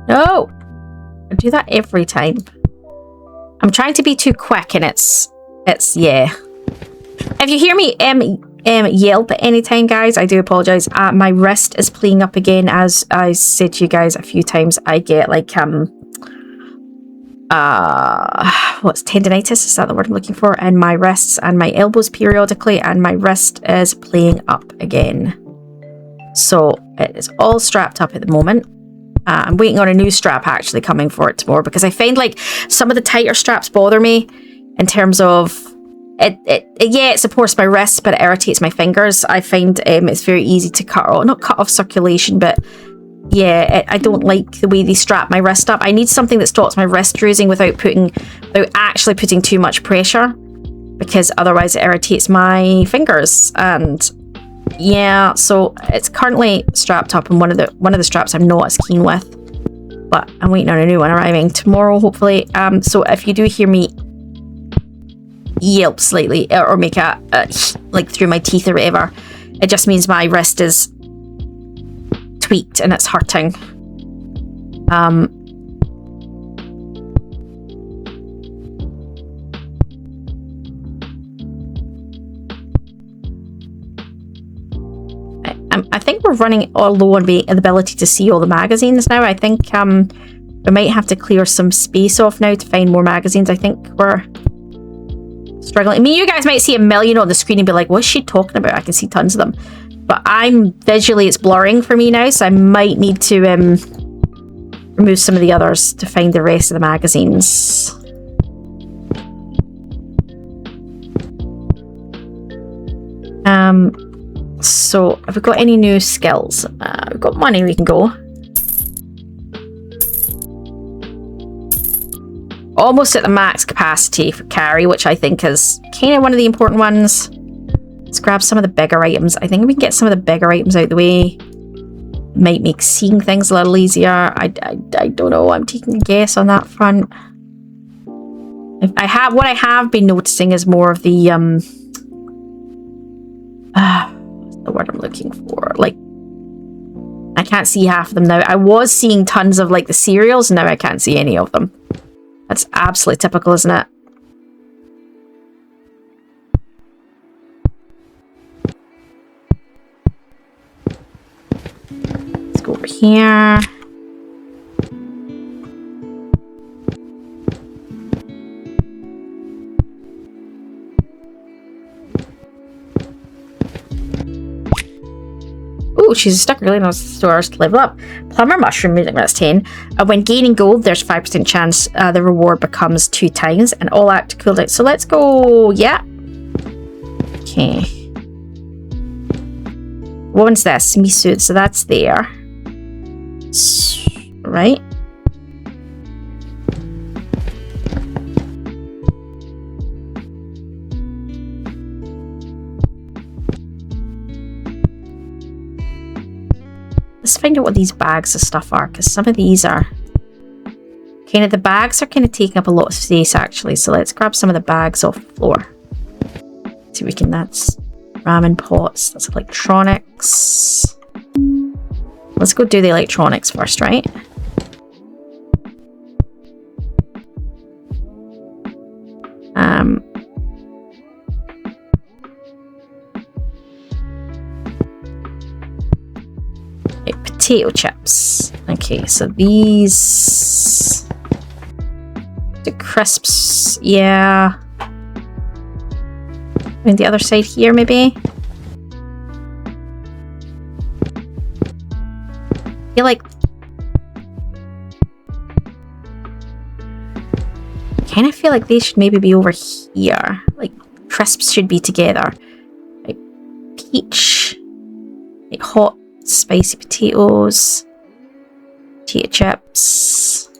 No! I do that every time. I'm trying to be too quick, and it's yeah. If you hear me yelp at any time, guys, I do apologise. My wrist is playing up again, as I said to you guys a few times. I get like what's tendinitis, is that the word I'm looking for, in my wrists and my elbows periodically, and my wrist is playing up again, so it is all strapped up at the moment. I'm waiting on a new strap actually coming for it tomorrow, because I find like some of the tighter straps bother me in terms of yeah, it supports my wrists, but it irritates my fingers. I find it's very easy to not cut off circulation, but yeah, I don't like the way they strap my wrist up. I need something that stops my wrist bruising without actually putting too much pressure, because otherwise it irritates my fingers. And yeah, so it's currently strapped up, and one of the straps I'm not as keen with, but I'm waiting on a new one arriving tomorrow, hopefully. So if you do hear me yelp slightly or make a like through my teeth or whatever, it just means my wrist is tweaked and it's hurting. I think we're running all low on the ability to see all the magazines now. I think we might have to clear some space off now to find more magazines. I think we're struggling. I mean, you guys might see a million on the screen and be like, what's she talking about? I can see tons of them. But visually it's blurring for me now, so I might need to remove some of the others to find the rest of the magazines. So have we got any new skills? We've got money, we can go. Almost at the max capacity for carry, which I think is kind of one of the important ones. Let's grab some of the bigger items. I think we can get some of the bigger items out of the way. Might make seeing things a little easier. I don't know. I'm taking a guess on that front. What I have been noticing is more of the what's the word I'm looking for? Like, I can't see half of them now. I was seeing tons of like the cereals, and now I can't see any of them. That's absolutely typical, isn't it? Let's go over here. Ooh, she's stuck early in stores to level up. Plumber mushroom, that's 10. When gaining gold, there's 5% chance the reward becomes 2 times, and all act cooldown. So let's go, yeah. Okay. What one's this? Misu, so that's there. Right? Let's find out what these bags of stuff are, because some of these are kind of, the bags are kind of taking up a lot of space actually. So let's grab some of the bags off the floor. See if we can, that's ramen pots, that's electronics. Let's go do the electronics first, right? Potato chips. Okay, so these, the crisps, yeah. And the other side here, maybe. I feel like, kind of feel like they should maybe be over here. Like crisps should be together. Like peach, like hot spicy potatoes, potato chips.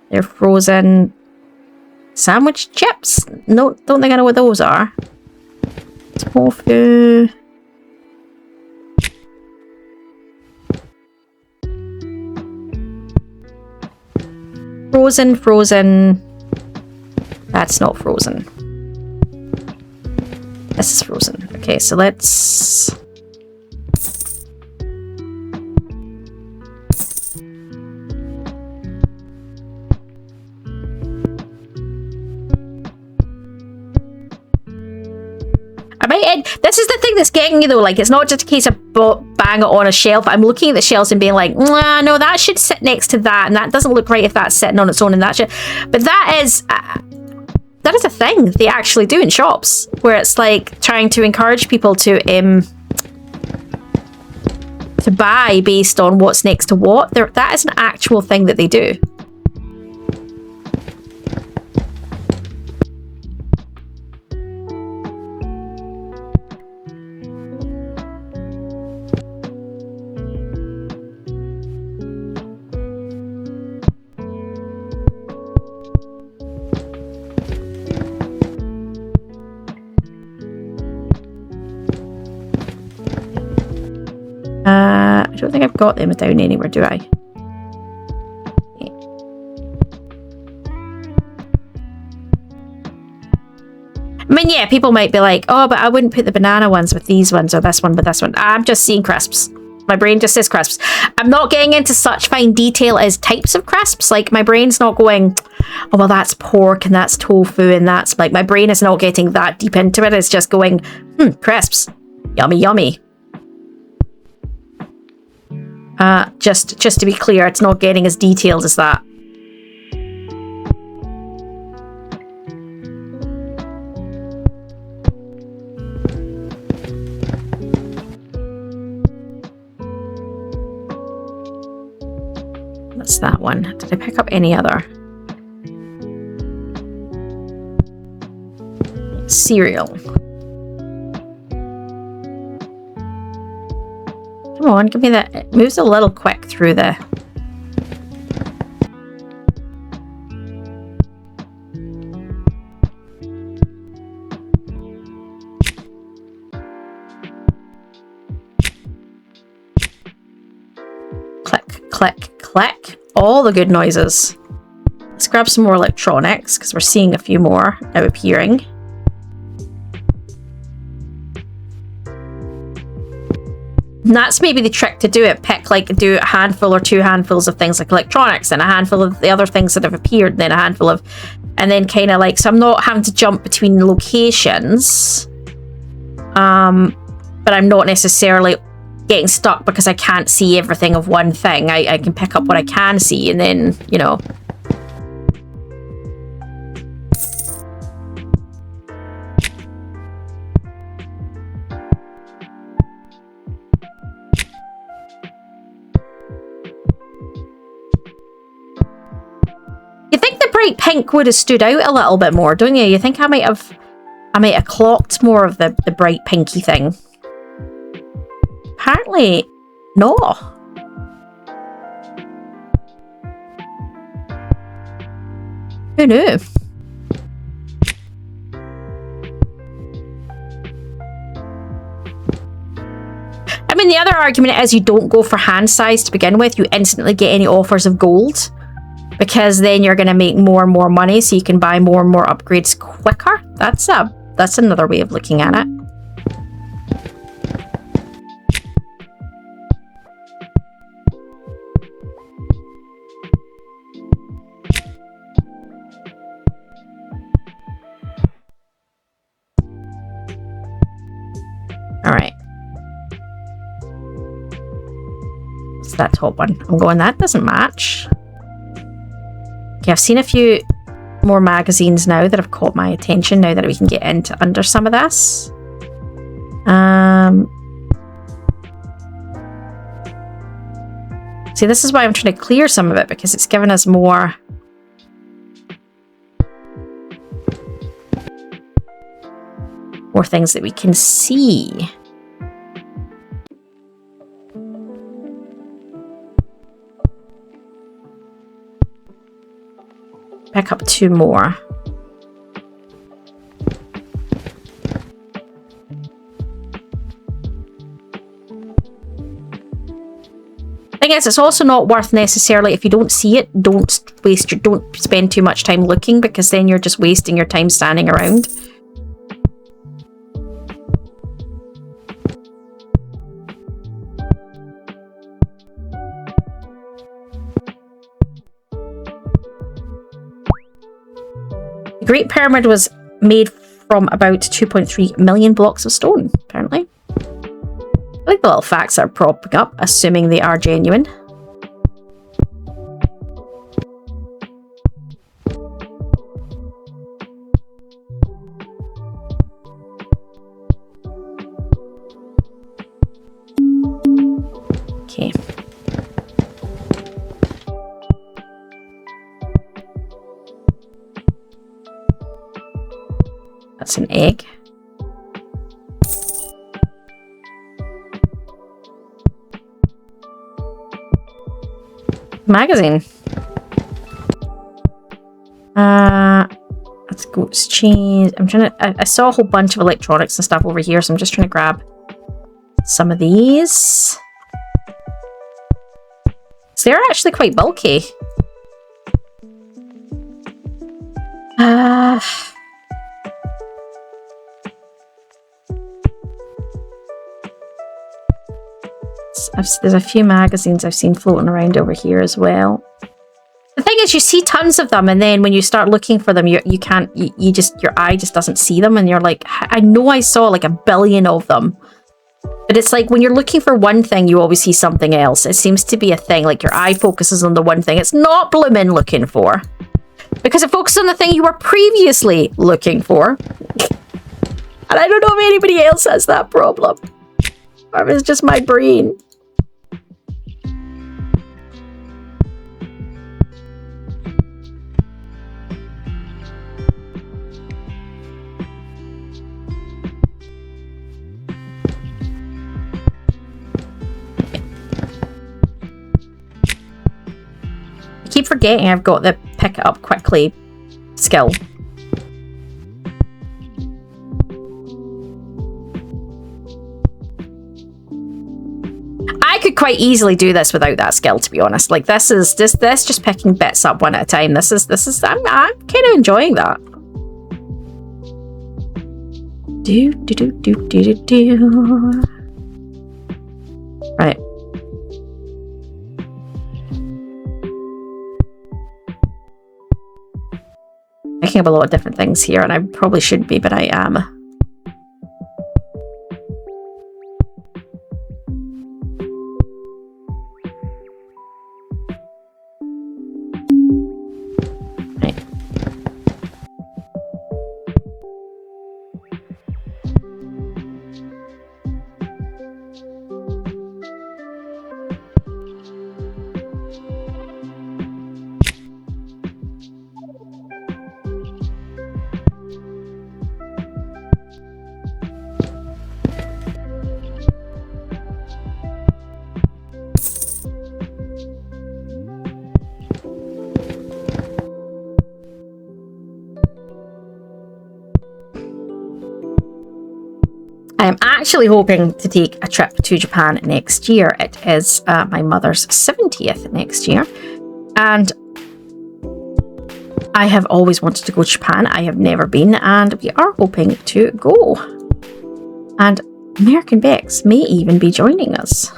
They're frozen sandwich chips. No, don't think I know what those are. Tofu. Frozen. That's not frozen. This is frozen. Okay, so let's... I might end... This is the thing that's getting you though, like, it's not just a case of bang it on a shelf. I'm looking at the shelves and being like, nah, no, that should sit next to that, and that doesn't look right if that's sitting on its own, and that should... But that is a thing they actually do in shops, where it's like trying to encourage people to buy based on what's next to what. That is an actual thing that they do. I don't think I've got them down anywhere, do I? Yeah. I mean, yeah, people might be like, oh, but I wouldn't put the banana ones with these ones, or this one with this one. I'm just seeing crisps. My brain just says crisps. I'm not getting into such fine detail as types of crisps. Like, my brain's not going, oh, well, that's pork and that's tofu and that's, like, my brain is not getting that deep into it. It's just going, crisps. Yummy, yummy. Just to be clear, it's not getting as detailed as that. That's that one. Did I pick up any other? Cereal. Come on, give me that. It moves a little quick through the... Click, click, click. All the good noises. Let's grab some more electronics, because we're seeing a few more now appearing. that's maybe the trick to do it. Pick, like, do a handful or 2 handfuls of things like electronics, and a handful of the other things that have appeared, and then a handful of, and then kind of like, so I'm not having to jump between locations, but I'm not necessarily getting stuck because I can't see everything of one thing. I can pick up what I can see, and then, you know. You think the bright pink would have stood out a little bit more, don't you? You think I might have clocked more of the bright pinky thing. Apparently, no. Who knew? I mean, the other argument is you don't go for hand size to begin with. You instantly get any offers of gold, because then you're going to make more and more money, so you can buy more and more upgrades quicker. That's another way of looking at it. All right. What's that top one? I'm going, that doesn't match. Okay, I've seen a few more magazines now that have caught my attention, now that we can get into under some of this. See, this is why I'm trying to clear some of it, because it's given us more things that we can see. Pick up 2 more. Thing is, it's also not worth necessarily, if you don't see it, don't spend too much time looking, because then you're just wasting your time standing around. The Great Pyramid was made from about 2.3 million blocks of stone, apparently. I like the little facts that are propping up, assuming they are genuine. Okay. That's an egg. Magazine. Let's go. It's cheese. I'm trying to. I saw a whole bunch of electronics and stuff over here, so I'm just trying to grab some of these. So they're actually quite bulky. There's a few magazines I've seen floating around over here as well. The thing is, you see tons of them, and then when you start looking for them, you can't. You just, your eye just doesn't see them, and you're like, I know I saw like 1 billion of them, but it's like when you're looking for one thing, you always see something else. It seems to be a thing. Like your eye focuses on the one thing it's not blooming looking for, because it focuses on the thing you were previously looking for. And I don't know if anybody else has that problem, or if it's just my brain. I keep forgetting I've got the pick it up quickly skill. I could quite easily do this without that skill, to be honest. Like this just picking bits up one at a time. I'm kind of enjoying that. Do. talking about a lot of different things here, and I probably shouldn't be, but I am. I am actually hoping to take a trip to Japan next year. It is my mother's 70th next year. And I have always wanted to go to Japan. I have never been, and we are hoping to go. And American Bex may even be joining us.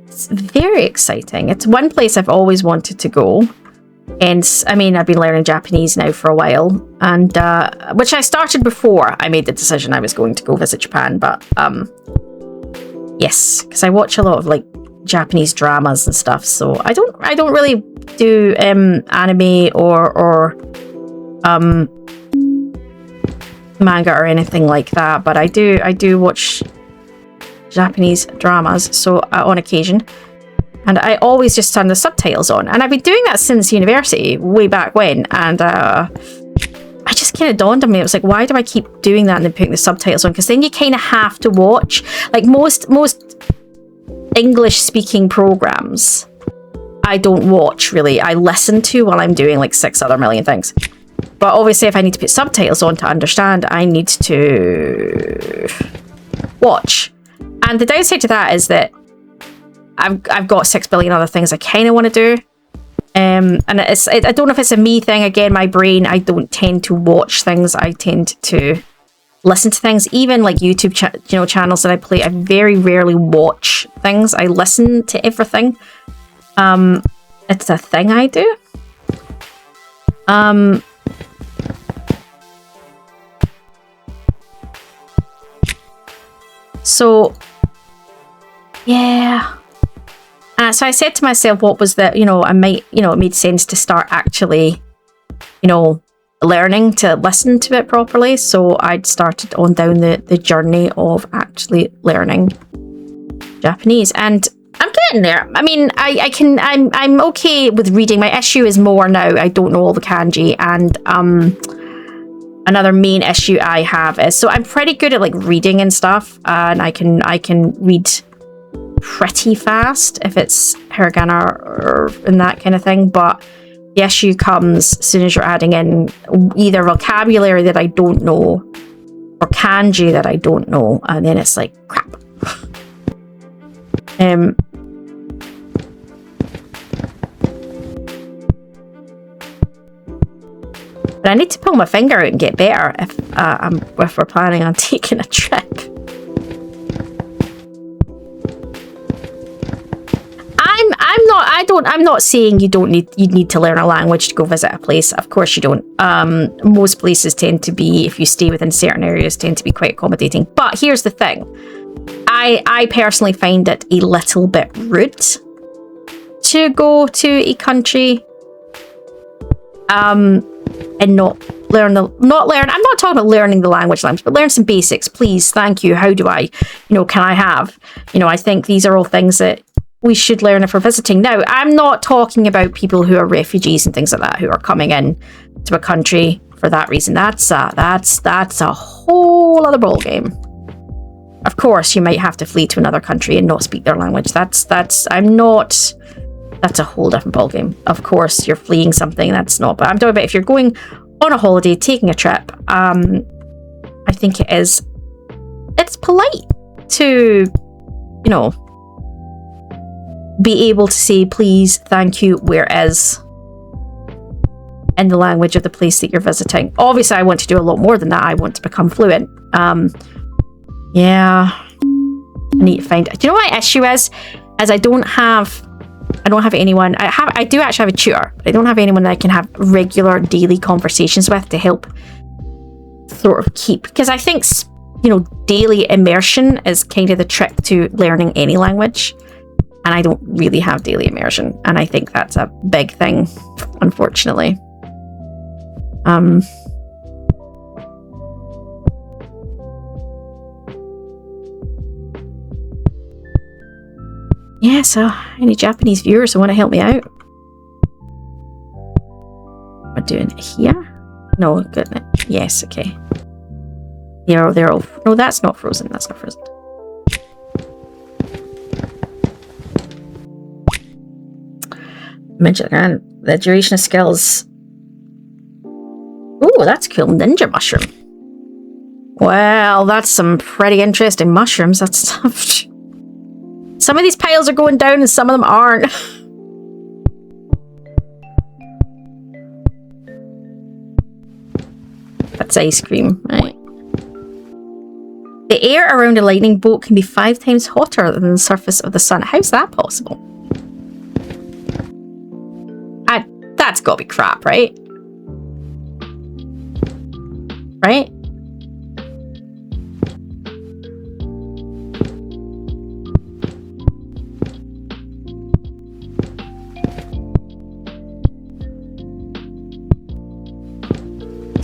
It's very exciting. It's one place I've always wanted to go. And I mean, I've been learning Japanese now for a while, and which I started before I made the decision I was going to go visit Japan. But yes, because I watch a lot of like Japanese dramas and stuff, so I don't really do anime or manga or anything like that. But I do watch Japanese dramas, so on occasion. And I always just turn the subtitles on. And I've been doing that since university, way back when. And I just kind of dawned on me. It was like, why do I keep doing that and then putting the subtitles on? Because then you kind of have to watch. Like most English-speaking programs, I don't watch, really. I listen to while I'm doing like 6 other million things. But obviously, if I need to put subtitles on to understand, I need to watch. And the downside to that is that I've got 6 billion other things I kind of want to do, and I don't know if it's a me thing. Again, my brain, I don't tend to watch things. I tend to listen to things. Even like YouTube channels that I play, I very rarely watch things. I listen to everything. It's a thing I do. So yeah. So I said to myself, what was that, it made sense to start actually, learning to listen to it properly. So I'd started on down the journey of actually learning Japanese, and I'm getting there. I mean, I'm okay with reading. My issue is more now, I don't know all the kanji, and another main issue I have is, so I'm pretty good at like reading and stuff, and I can read pretty fast if it's hiragana or and that kind of thing, but the issue comes as soon as you're adding in either vocabulary that I don't know or kanji that I don't know, and then it's like crap. But I need to pull my finger out and get better if we're planning on taking a trip. I'm not saying you need to learn a language to go visit a place. Of course you don't. Most places tend to be, if you stay within certain areas, tend to be quite accommodating. But here's the thing. I personally find it a little bit rude to go to a country and not learn. I'm not talking about learning the language, but learn some basics, please. Thank you. How do I, can I have, I think these are all things that we should learn if we're visiting. Now, I'm not talking about people who are refugees and things like that, who are coming in to a country for that reason. That's a whole other ballgame. Of course, you might have to flee to another country and not speak their language. That's a whole different ballgame. Of course, you're fleeing something, that's not. But I'm talking about if you're going on a holiday, taking a trip, I think it's polite to, be able to say please, thank you, whereas in the language of the place that you're visiting. Obviously, I want to do a lot more than that. I want to become fluent. Yeah. I need to find... Do you know what my issue is? I don't have I don't have anyone. I do actually have a tutor, but I don't have anyone that I can have regular daily conversations with to help sort of keep, because I think, you know, daily immersion is kind of the trick to learning any language, and I don't really have daily immersion, and I think that's a big thing, unfortunately. Yeah, so any Japanese viewers who want to help me out? What am I doing here? No, good. Yes, okay. They're all. No, that's not frozen. That's not frozen. Mention the duration of skills. Oh, that's cool. Ninja mushroom. Well, that's some pretty interesting mushrooms. That's tough. Some of these piles are going down and some of them aren't. That's ice cream, right? The air around a lightning bolt can be 5 times hotter than the surface of the sun. How's that possible? That's gotta be crap, right? Right?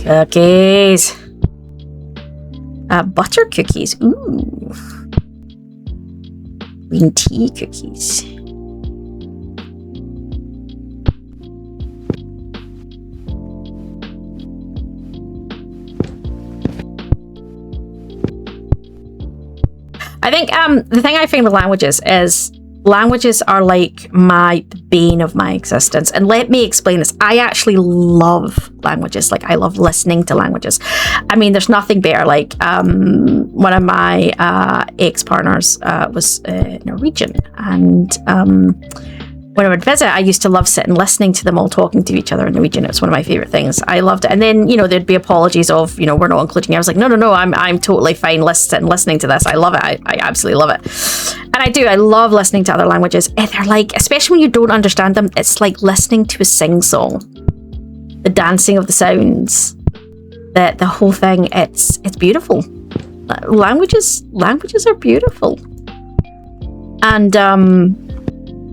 Cookies. Butter cookies. Ooh. Green tea cookies. I think the thing I find with languages is languages are like the bane of my existence. And let me explain this. I actually love languages. Like, I love listening to languages. I mean, there's nothing better. Like, one of my ex-partners was Norwegian. And when I would visit, I used to love sitting listening to them all talking to each other in Norwegian. It was one of my favorite things. I loved it. And then, you know, there'd be apologies of, you know, we're not including you. I was like, no, I'm totally fine listening to this. I love it. I absolutely love it. And I do. I love listening to other languages. And they're like, especially when you don't understand them, it's like listening to a sing-song. The dancing of the sounds. The whole thing. It's beautiful. Languages are beautiful. And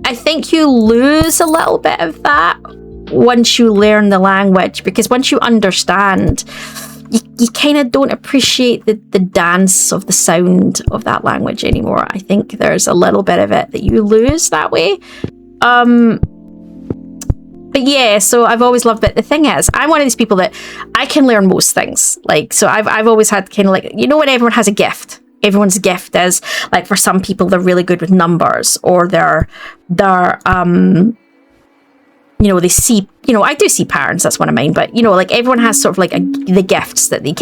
I think you lose a little bit of that once you learn the language, because once you understand, you kind of don't appreciate the dance of the sound of that language anymore. I think there's a little bit of it that you lose that way. But yeah, so I've always loved it. The thing is, I'm one of these people that I can learn most things. Like, so I've always had kind of like, you know, when everyone has a gift. Everyone's gift is, like, for some people they're really good with numbers, or they're you know, they see, you know, I do see patterns, that's one of mine, but you know, like, everyone has sort of like the gifts that they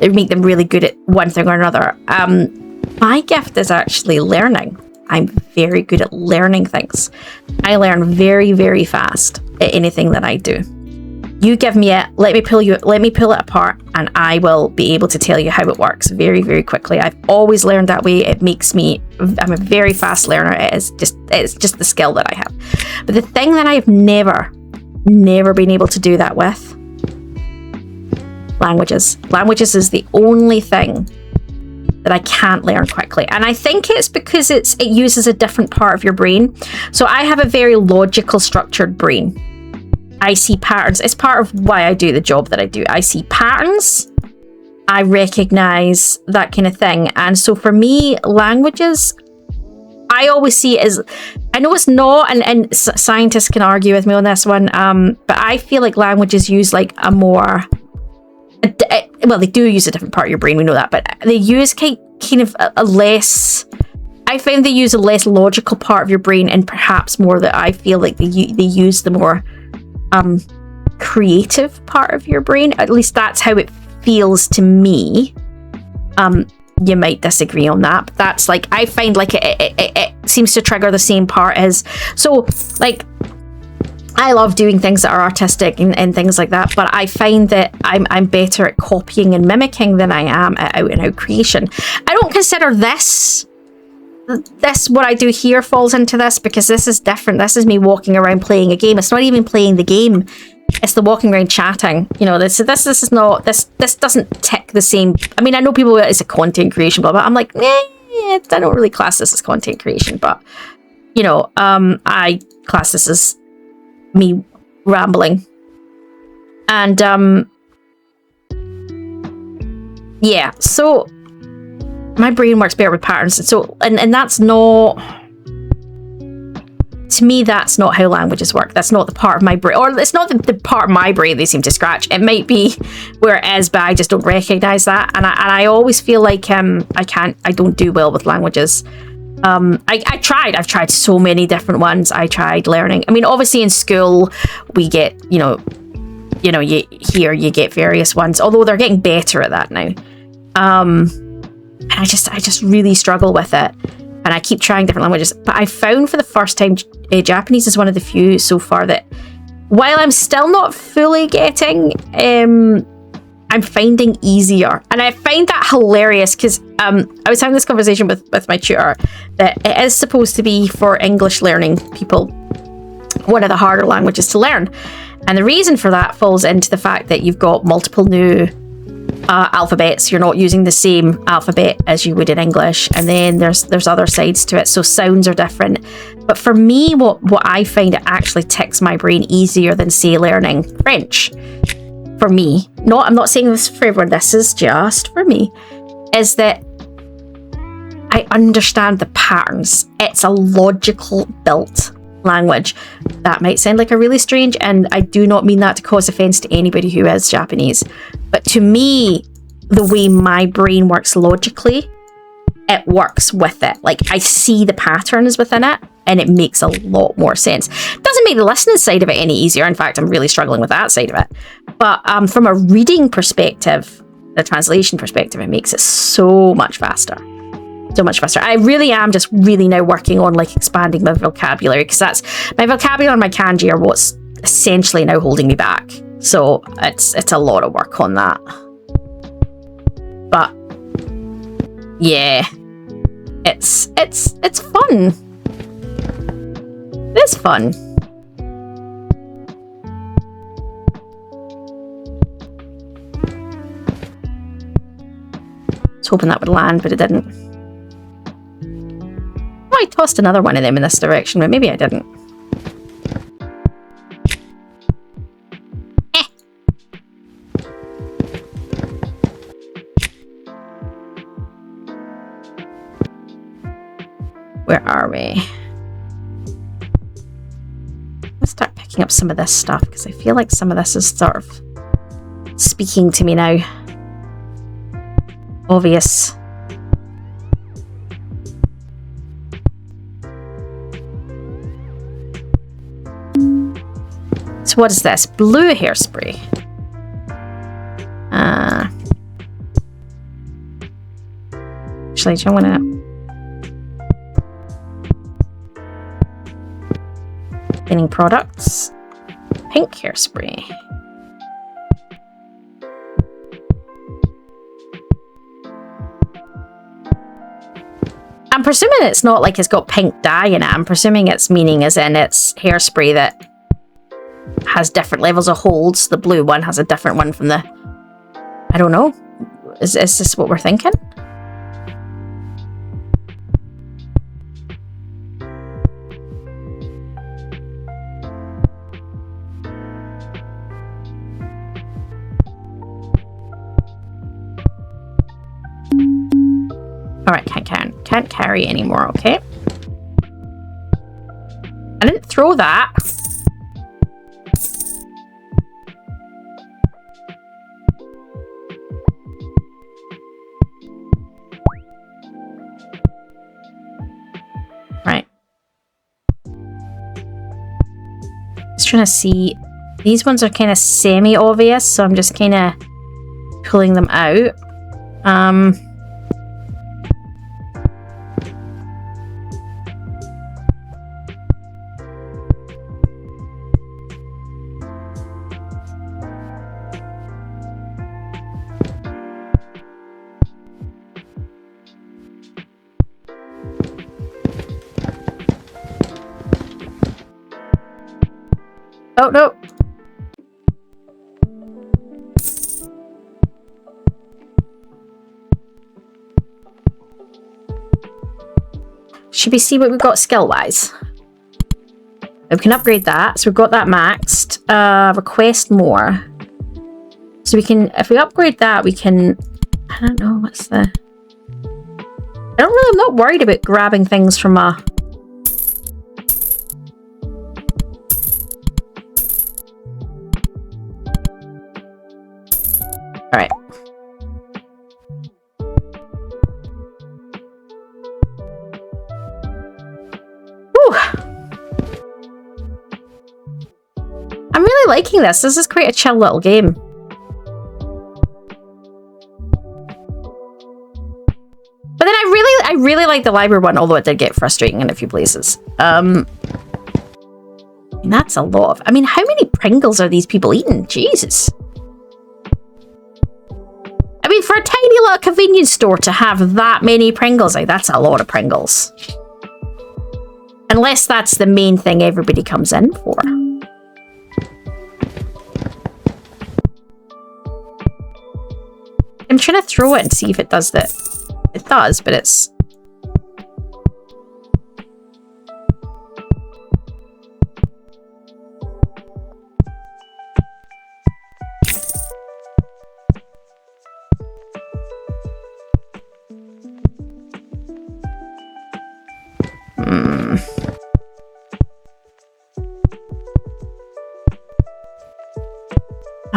make them really good at one thing or another. My gift is actually learning. I'm very good at learning things. I learn very, very fast at anything that I do. You give me it, let me pull it apart, and I will be able to tell you how it works very, very quickly. I've always learned that way. I'm a very fast learner. It's just the skill that I have. But the thing that I've never been able to do that with, languages. Languages is the only thing that I can't learn quickly. And I think it's because it uses a different part of your brain. So I have a very logical, structured brain. I see patterns. It's part of why I do the job that I do. I see patterns. I recognize that kind of thing. And so for me, languages, I always see it as, I know it's not, and scientists can argue with me on this one, but I feel like languages use like a more, well, they do use a different part of your brain, we know that, but they use kind of a less, I find they use a less logical part of your brain, and perhaps more that I feel like they use the more creative part of your brain. At least that's how it feels to me. You might disagree on that, but that's like, I find like it seems to trigger the same part as, so like, I love doing things that are artistic and things like that, but I find that I'm better at copying and mimicking than I am at out and out creation. I don't consider this this, what I do here falls into this, because this is different. This is me walking around playing a game. It's not even playing the game. It's the walking around chatting. You know, this is not, this doesn't tick the same. I mean, I know people, it's a content creation, blah, blah. I'm like, I don't really class this as content creation, but, you know, I class this as me rambling. And, yeah, so my brain works better with patterns. And so, and that's not, to me, that's not how languages work. That's not the part of my brain, or it's not the part of my brain they seem to scratch. It might be where it is, but I just don't recognize that. And I always feel like I don't do well with languages. I've tried so many different ones. I tried learning. I mean, obviously in school we get, you get various ones, although they're getting better at that now. And I just really struggle with it. And I keep trying different languages. But I found for the first time, Japanese is one of the few so far that, while I'm still not fully getting, I'm finding easier. And I find that hilarious because I was having this conversation with my tutor that it is supposed to be for English learning people one of the harder languages to learn. And the reason for that falls into the fact that you've got multiple new alphabets. You're not using the same alphabet as you would in English, and then there's other sides to it, so sounds are different. But for me, what I find it actually ticks my brain easier than, say, learning French. For me, I'm not saying this for everyone, this is just for me, is that I understand the patterns. It's a logical built language. That might sound like a really strange, and I do not mean that to cause offense to anybody who is Japanese, but to me, the way my brain works logically, it works with it. Like, I see the patterns within it, and it makes a lot more sense. Doesn't make the listening side of it any easier. In fact, I'm really struggling with that side of it. But from a reading perspective, the translation perspective, it makes it so much faster. So much faster. I really am just really now working on like expanding my vocabulary, because that's my vocabulary and my kanji are what's essentially now holding me back. So it's a lot of work on that. But yeah, it's fun. It's fun. I was hoping that would land, but it didn't. Oh, I tossed another one of them in this direction, but maybe I didn't. Where are we? Let's start picking up some of this stuff, because I feel like some of this is sort of speaking to me now. Obvious. So what is this? Blue hairspray. Actually, do you want to... Cleaning products. Pink hairspray. I'm presuming it's not like it's got pink dye in it. I'm presuming its meaning is in it's hairspray that has different levels of holds. The blue one has a different one from the... I don't know. Is this what we're thinking? Alright, can't carry anymore, okay? I didn't throw that. Right. Just trying to see. These ones are kind of semi-obvious, so I'm just kind of pulling them out. Oh, no. Should we see what we've got skill-wise? We can upgrade that. So we've got that maxed. Request more. So we can, if we upgrade that, we can, I don't know, what's the... I'm not worried about grabbing things from a... Alright. I'm really liking this. This is quite a chill little game. But then I really like the library one, although it did get frustrating in a few places. And that's a lot of... I mean, how many Pringles are these people eating? Jesus. I mean, for a tiny little convenience store to have that many Pringles, like, that's a lot of Pringles. Unless that's the main thing everybody comes in for. I'm trying to throw it and see if it does that. It does, but it's...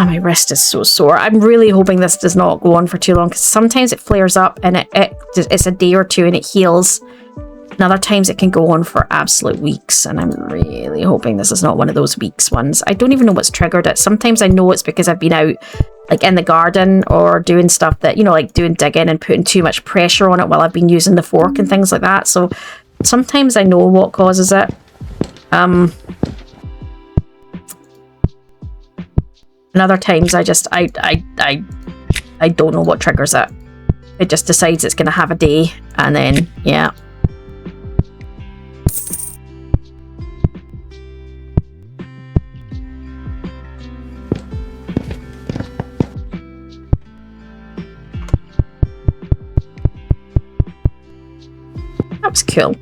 Oh, my wrist is so sore. I'm really hoping this does not go on for too long, because sometimes it flares up and it's a day or two and it heals. And other times it can go on for absolute weeks, and I'm really hoping this is not one of those weeks ones. I don't even know what's triggered it. Sometimes I know it's because I've been out like in the garden or doing stuff that, you know, like doing digging and putting too much pressure on it while I've been using the fork and things like that. So sometimes I know what causes it. And other times I just, I don't know what triggers it. It just decides it's going to have a day, and then, yeah. That was cool.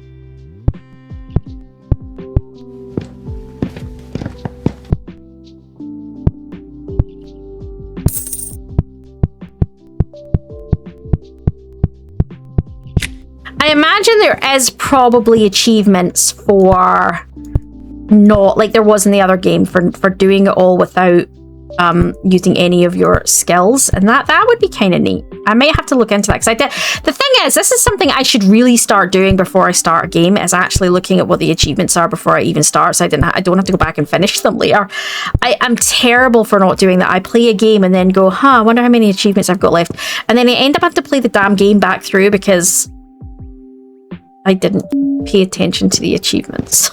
I imagine there is probably achievements for not, like there was in the other game, for doing it all without using any of your skills, and that would be kind of neat. I might have to look into that, because I did. The thing is, this is something I should really start doing before I start a game, is actually looking at what the achievements are before I even start, so I don't have to go back and finish them later. I'm terrible for not doing that. I play a game and then go, I wonder how many achievements I've got left, and then I end up having to play the damn game back through because I didn't pay attention to the achievements.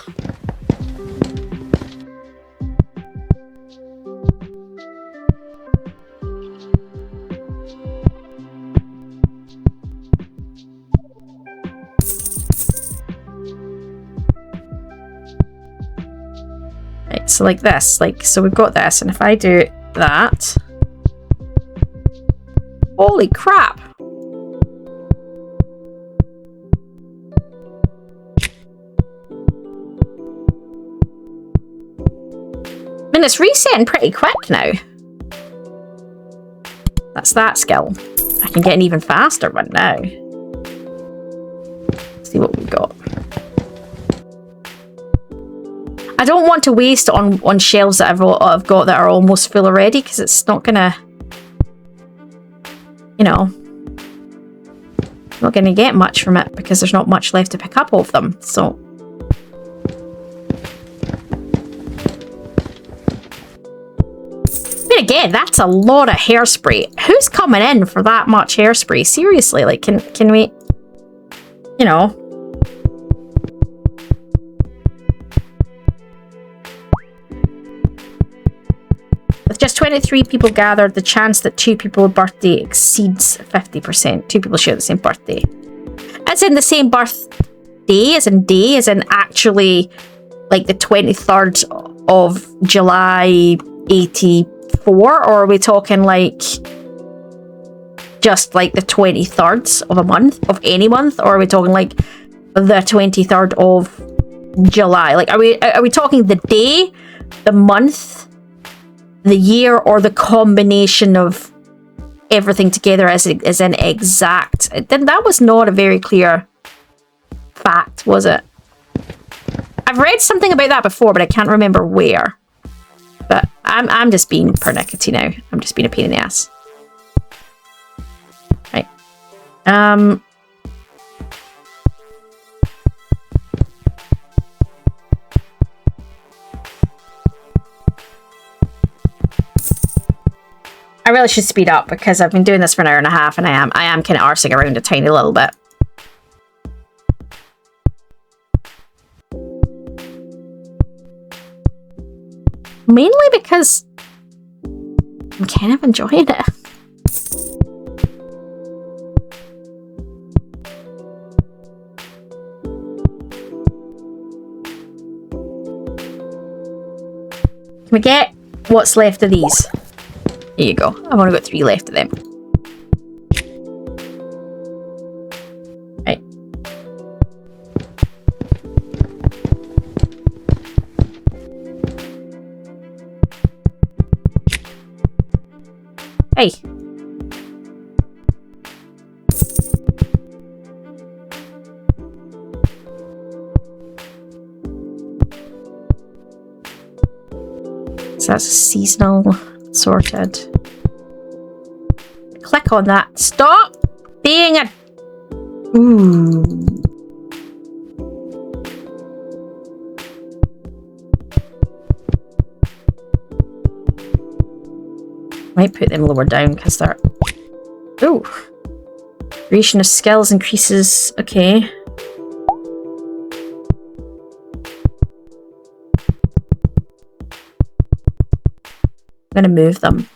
Right, so like this, so we've got this, and if I do that, holy crap! I mean, it's resetting pretty quick now. That's that skill. I can get an even faster one now. Let's see what we've got. I don't want to waste it on shelves that I've got that are almost full already, because it's not gonna, you know, not gonna get much from it because there's not much left to pick up of them. So. Again, that's a lot of hairspray. Who's coming in for that much hairspray? Seriously, like, can we, you know? With just 23 people gathered, the chance that 2 people's birthday exceeds 50%. 2 people share the same birthday. As in the same birthday, as in day, as in actually, like the 23rd of July 84, or are we talking like just like the 23rd of a month, of any month, or are we talking like the 23rd of July? Like, are we talking the day, the month, the year, or the combination of everything together as an exact? Then that was not a very clear fact, was it? I've read something about that before, but I can't remember where. But I'm just being pernickety now. I'm just being a pain in the ass. Right. I really should speed up because I've been doing this for an hour and a half, and I am kind of arsing around a tiny little bit. Mainly because I'm kind of enjoying it. Can we get what's left of these? Here you go. I've only got 3 left of them. Right. Hey. So that's seasonal. Sorted. Click on that. Stop being a... Ooh. Might put them lower down because they're... Ooh. Duration of skills increases. Okay. I'm going to move them.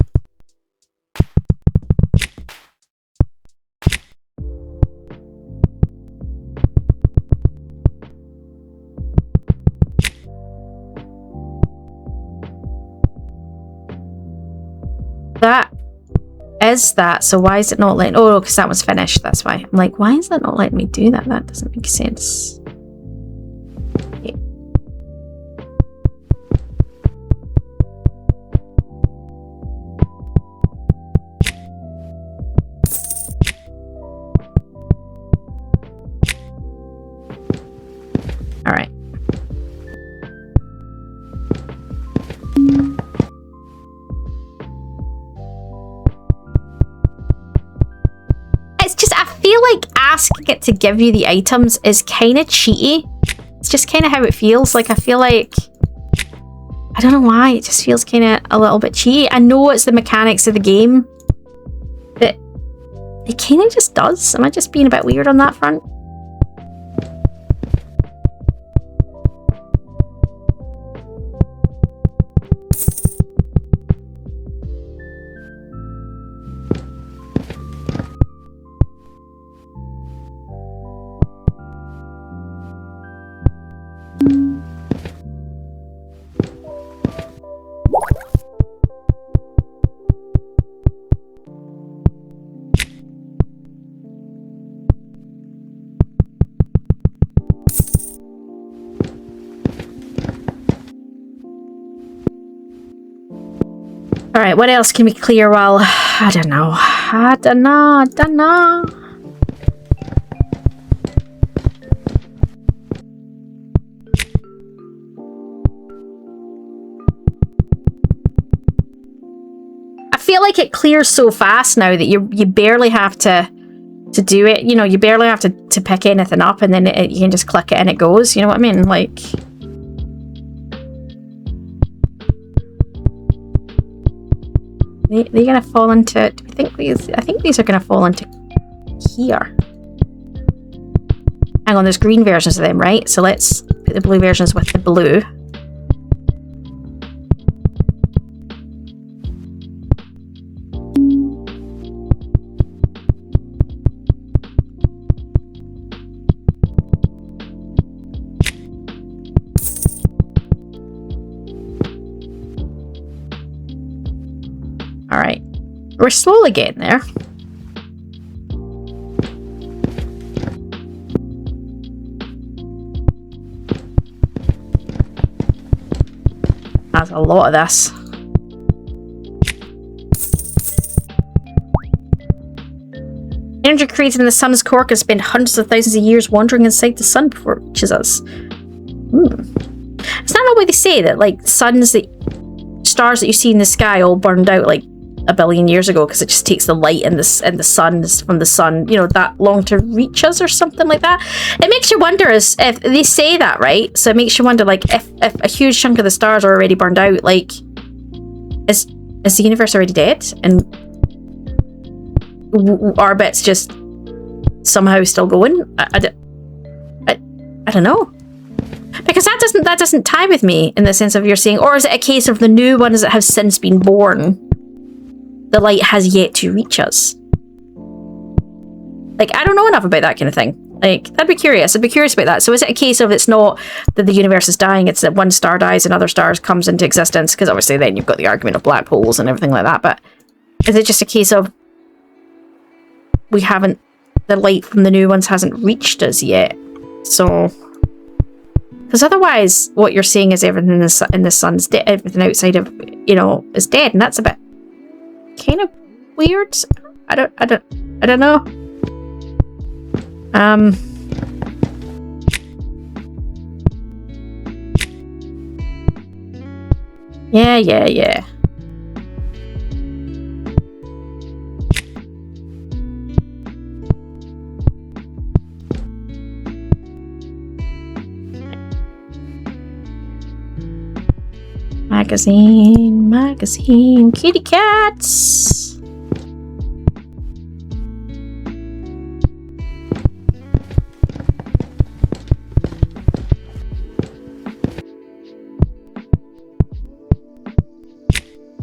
That is that. So why is it not letting... Oh, because that was finished. That's why. I'm like, why is that not letting me do that? That doesn't make sense. Okay. All right. It's just, I feel like asking it to give you the items is kind of cheaty. It's just kind of how it feels. Like, I feel like, I don't know why, it just feels kind of a little bit cheaty. I know it's the mechanics of the game, but it kind of just does. Am I just being a bit weird on that front? Alright, what else can we clear while... I don't know. I don't know. I feel like it clears so fast now that you barely have to do it. You know, you barely have to pick anything up, and then you can just click it and it goes. You know what I mean? Like... They're gonna fall into... Do we think these... I think these are gonna fall into here. Hang on, there's green versions of them, right? So let's put the blue versions with the blue. We're slowly getting there. That's a lot of this. Energy created in the sun's core can spend hundreds of thousands of years wandering inside the sun before it reaches us. It's not the way they say that, like, stars that you see in the sky all burned out like a billion years ago because it just takes the light and the sun from the sun, you know, that long to reach us or something like that. It makes you wonder if they say that, right? So it makes you wonder, like, if a huge chunk of the stars are already burned out, like, is the universe already dead and our bit's just somehow still going? I don't know, because that doesn't tie with me in the sense of you're saying, or is it a case of the new ones that have since been born, the light has yet to reach us? Like, I don't know enough about that kind of thing. Like, I'd be curious about that. So is it a case of it's not that the universe is dying, it's that one star dies and other stars comes into existence? Because obviously then you've got the argument of black holes and everything like that. But is it just a case of the light from the new ones hasn't reached us yet? So, because otherwise what you're saying is everything in the sun's dead, everything outside of, you know, is dead, and that's a bit kind of weird. I don't know. Yeah. Magazine, kitty cats.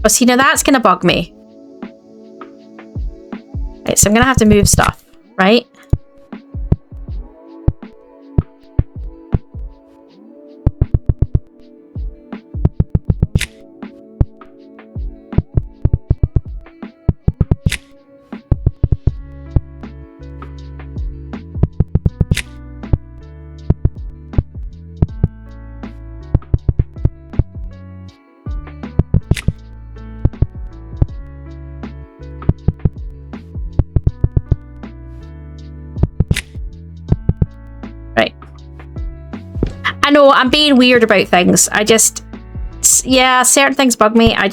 Oh, see, now that's gonna bug me. Right, so I'm gonna have to move stuff, right? I know I'm being weird about things. Yeah, certain things bug me. I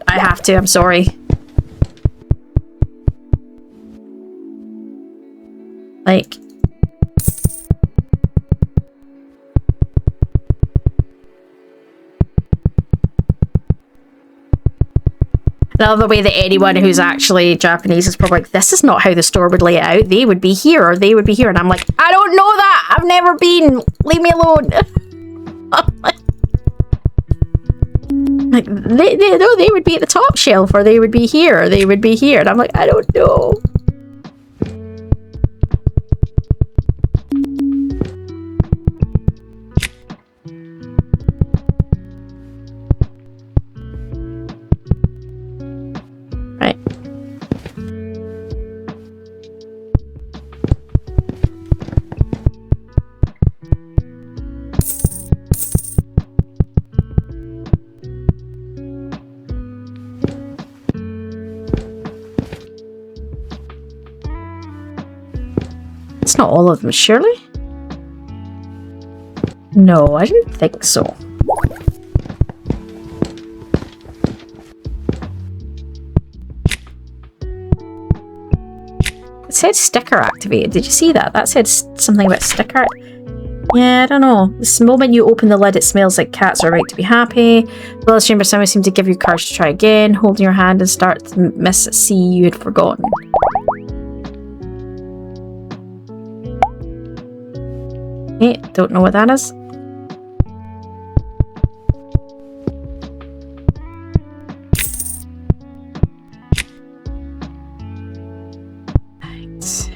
have to. I'm sorry. Like, I love the way that anyone who's actually Japanese is probably like, this is not how the store would lay it out. They would be here or they would be here. And I'm like, I don't know that. I've never been. Leave me alone. Like, they would be at the top shelf, or they would be here, or they would be here. And I'm like, I don't know. It's not all of them, surely? No, I didn't think so. It said sticker activated. Did you see that? That said something about sticker. Yeah, I don't know. This moment you open the lid, it smells like cats are right to be happy. Well, chamber someone seemed to give you courage to try again. Holding your hand and start to miss a sea you had forgotten. Okay, don't know what that is. Right.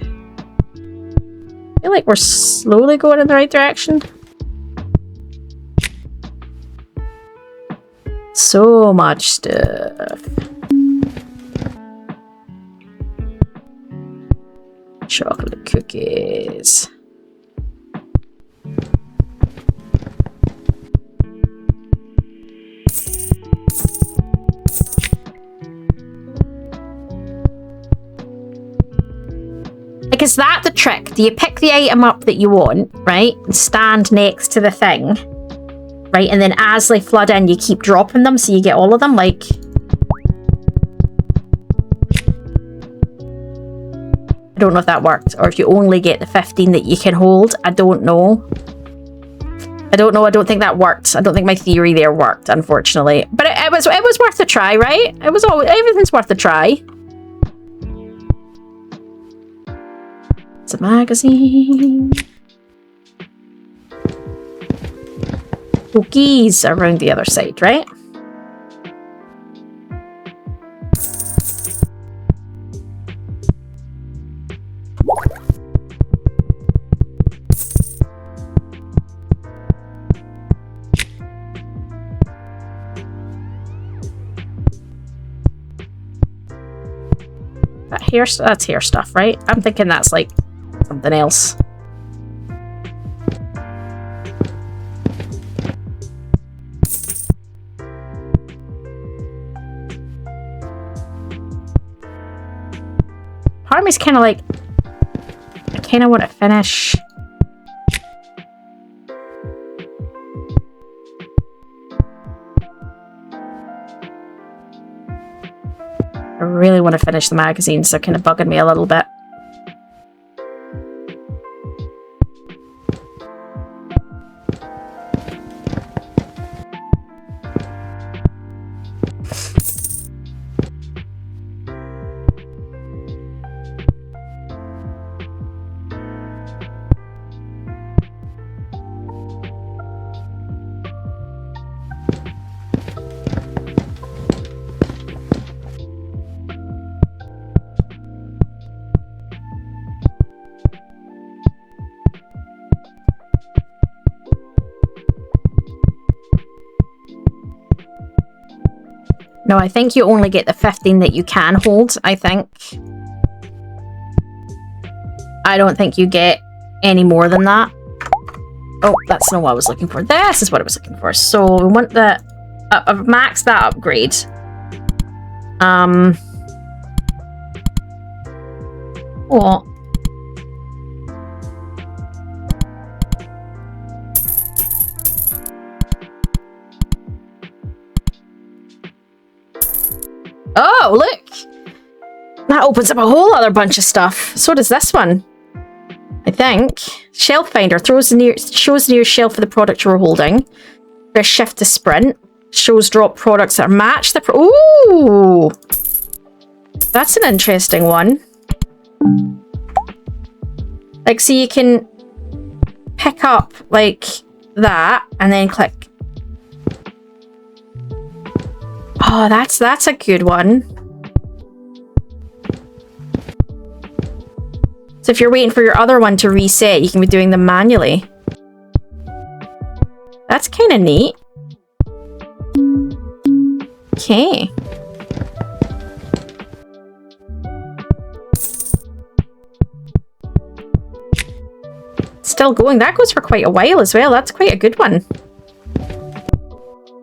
I feel like we're slowly going in the right direction. So much stuff. chocolate cookies. Like, is that the trick? Do you pick the item up that you want, right? And stand next to the thing, right? And then as they flood in, you keep dropping them so you get all of them, like... I don't know if that worked, or if you only get the 15 that you can hold. I don't know. I don't think that worked. I don't think my theory there worked, unfortunately. But it was worth a try, right? It was always, everything's worth a try. It's a magazine. Cookies around the other side, right? That's hair stuff, right? I'm thinking that's like something else. Part of me's kind of like, I kind of want to finish. I really want to finish the magazines. They're kind of bugging me a little bit. No, I think you only get the 15 that you can hold, I think. I don't think you get any more than that. Oh, that's not what I was looking for. This is what I was looking for. So we want the... I've maxed that upgrade. What? Oh, look! That opens up a whole other bunch of stuff. So does this one, I think. Shelf finder shows the nearest shelf for the product you're holding. Press shift to sprint. Shows drop products that match the ooh! That's an interesting one. Like, so you can pick up, like, that, and then click. Oh, that's a good one. So if you're waiting for your other one to reset, you can be doing them manually. That's kind of neat. Okay. Still going. That goes for quite a while as well. That's quite a good one.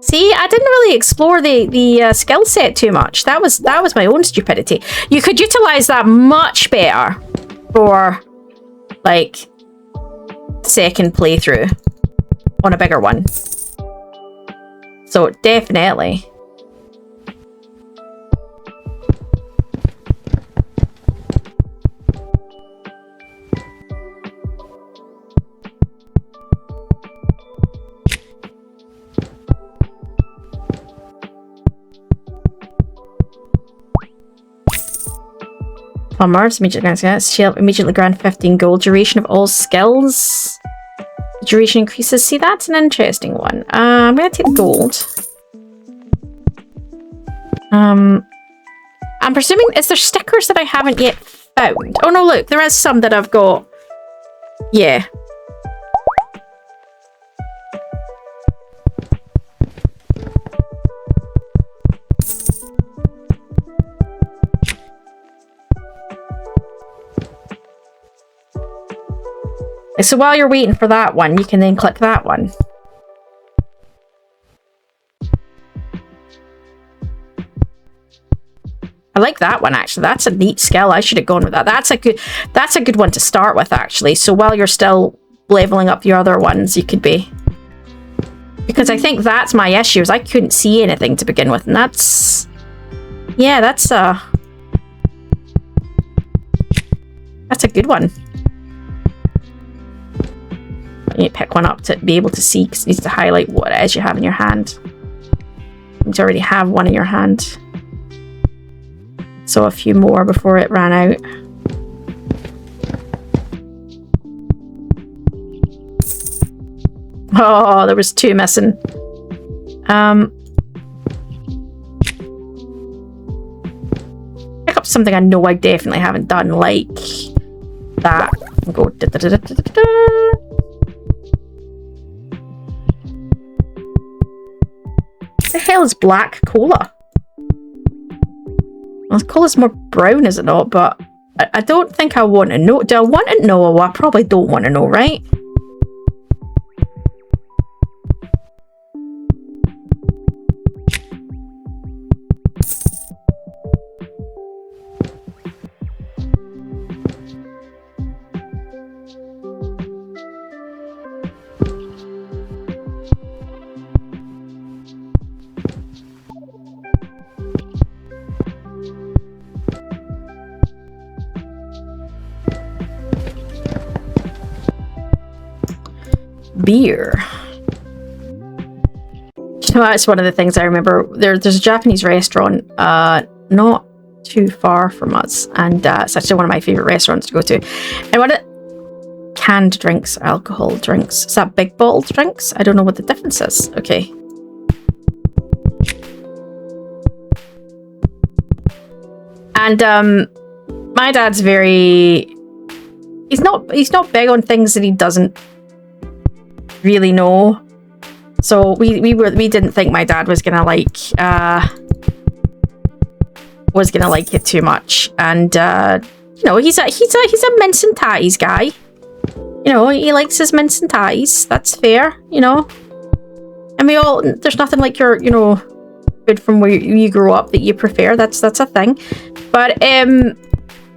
See, I didn't really explore the skill set too much. That was my own stupidity. You could utilize that much better for, like, second playthrough on a bigger one. So definitely. Plumbers, immediately grant 15 gold. Duration of all skills. Duration increases. See, that's an interesting one. I'm going to take gold. I'm presuming, is there stickers that I haven't yet found? Oh no, look, there is some that I've got. Yeah. So while you're waiting for that one, you can then click that one. I like that one, actually. That's a neat skill. I should have gone with that. That's a good one to start with, actually. So while you're still leveling up your other ones, you could be... Because I think that's my issue, is I couldn't see anything to begin with. And that's... Yeah, that's a good one. You need to pick one up to be able to see, because it needs to highlight what it is you have in your hand. You already have one in your hand. So a few more before it ran out. Oh, there was 2 missing. Pick up something I know I definitely haven't done, like that. And go da, da, da, da, da, da. What the hell is black cola? Well, cola's more brown, is it not? But I don't think I want to know. Do I want to know? Well, I probably don't want to know, right? Beer. You know, that's one of the things I remember. There's a Japanese restaurant not too far from us, and it's actually one of my favorite restaurants to go to. And what it canned drinks, alcohol drinks. Is that big bottle drinks? I don't know what the difference is. Okay. And my dad's very... He's not big on things that he doesn't really know. So we didn't think my dad was gonna like it too much. And you know, he's a mince and ties guy. You know, he likes his mince and ties. That's fair, you know. And we all, there's nothing like your, you know, food from where you grew up that you prefer. That's a thing. But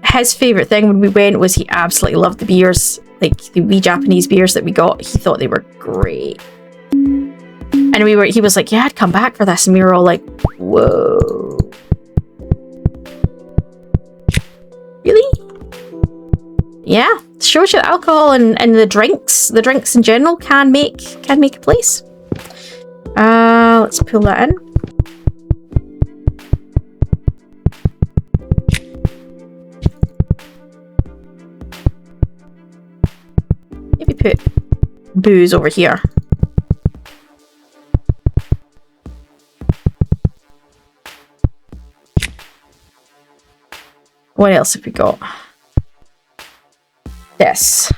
his favourite thing when we went was he absolutely loved the beers, like the wee Japanese beers that we got. He thought they were great. And he was like, yeah, I'd come back for this. And we were all like, whoa. Really? Yeah, shows you that alcohol and the drinks in general can make a place. Let's pull that in. Maybe put booze over here. What else have we got? This.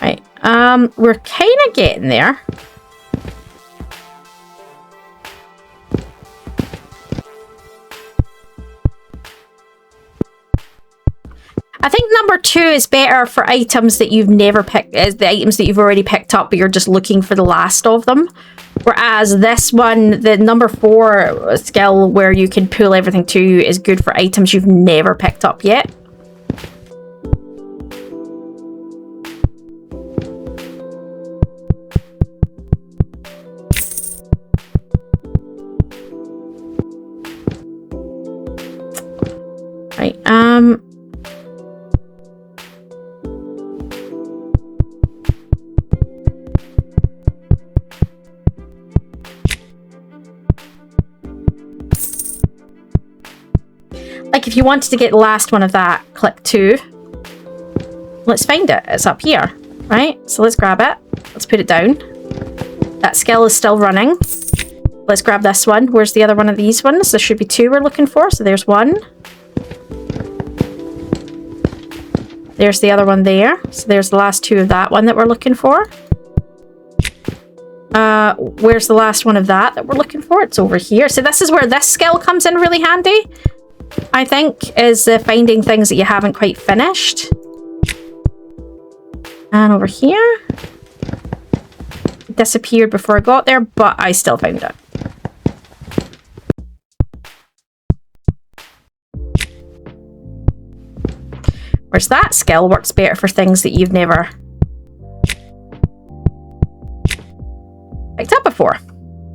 Right. We're kind of getting there. I think number 2 is better for items that you've never picked, the items that you've already picked up, but you're just looking for the last of them. Whereas this one, the number 4 skill where you can pull everything to you, is good for items you've never picked up yet. Right, like if you wanted to get the last one of that, click 2. Let's find it. It's up here, right? So let's grab it. Let's put it down. That skill is still running. Let's grab this one. Where's the other one of these ones? There should be 2 we're looking for. So there's 1. There's the other one there. So there's the last 2 of that one that we're looking for. Where's the last one of that we're looking for? It's over here. So this is where this skill comes in really handy, I think, is finding things that you haven't quite finished. And over here. It disappeared before I got there, but I still found it. Whereas that skill works better for things that you've never picked up before.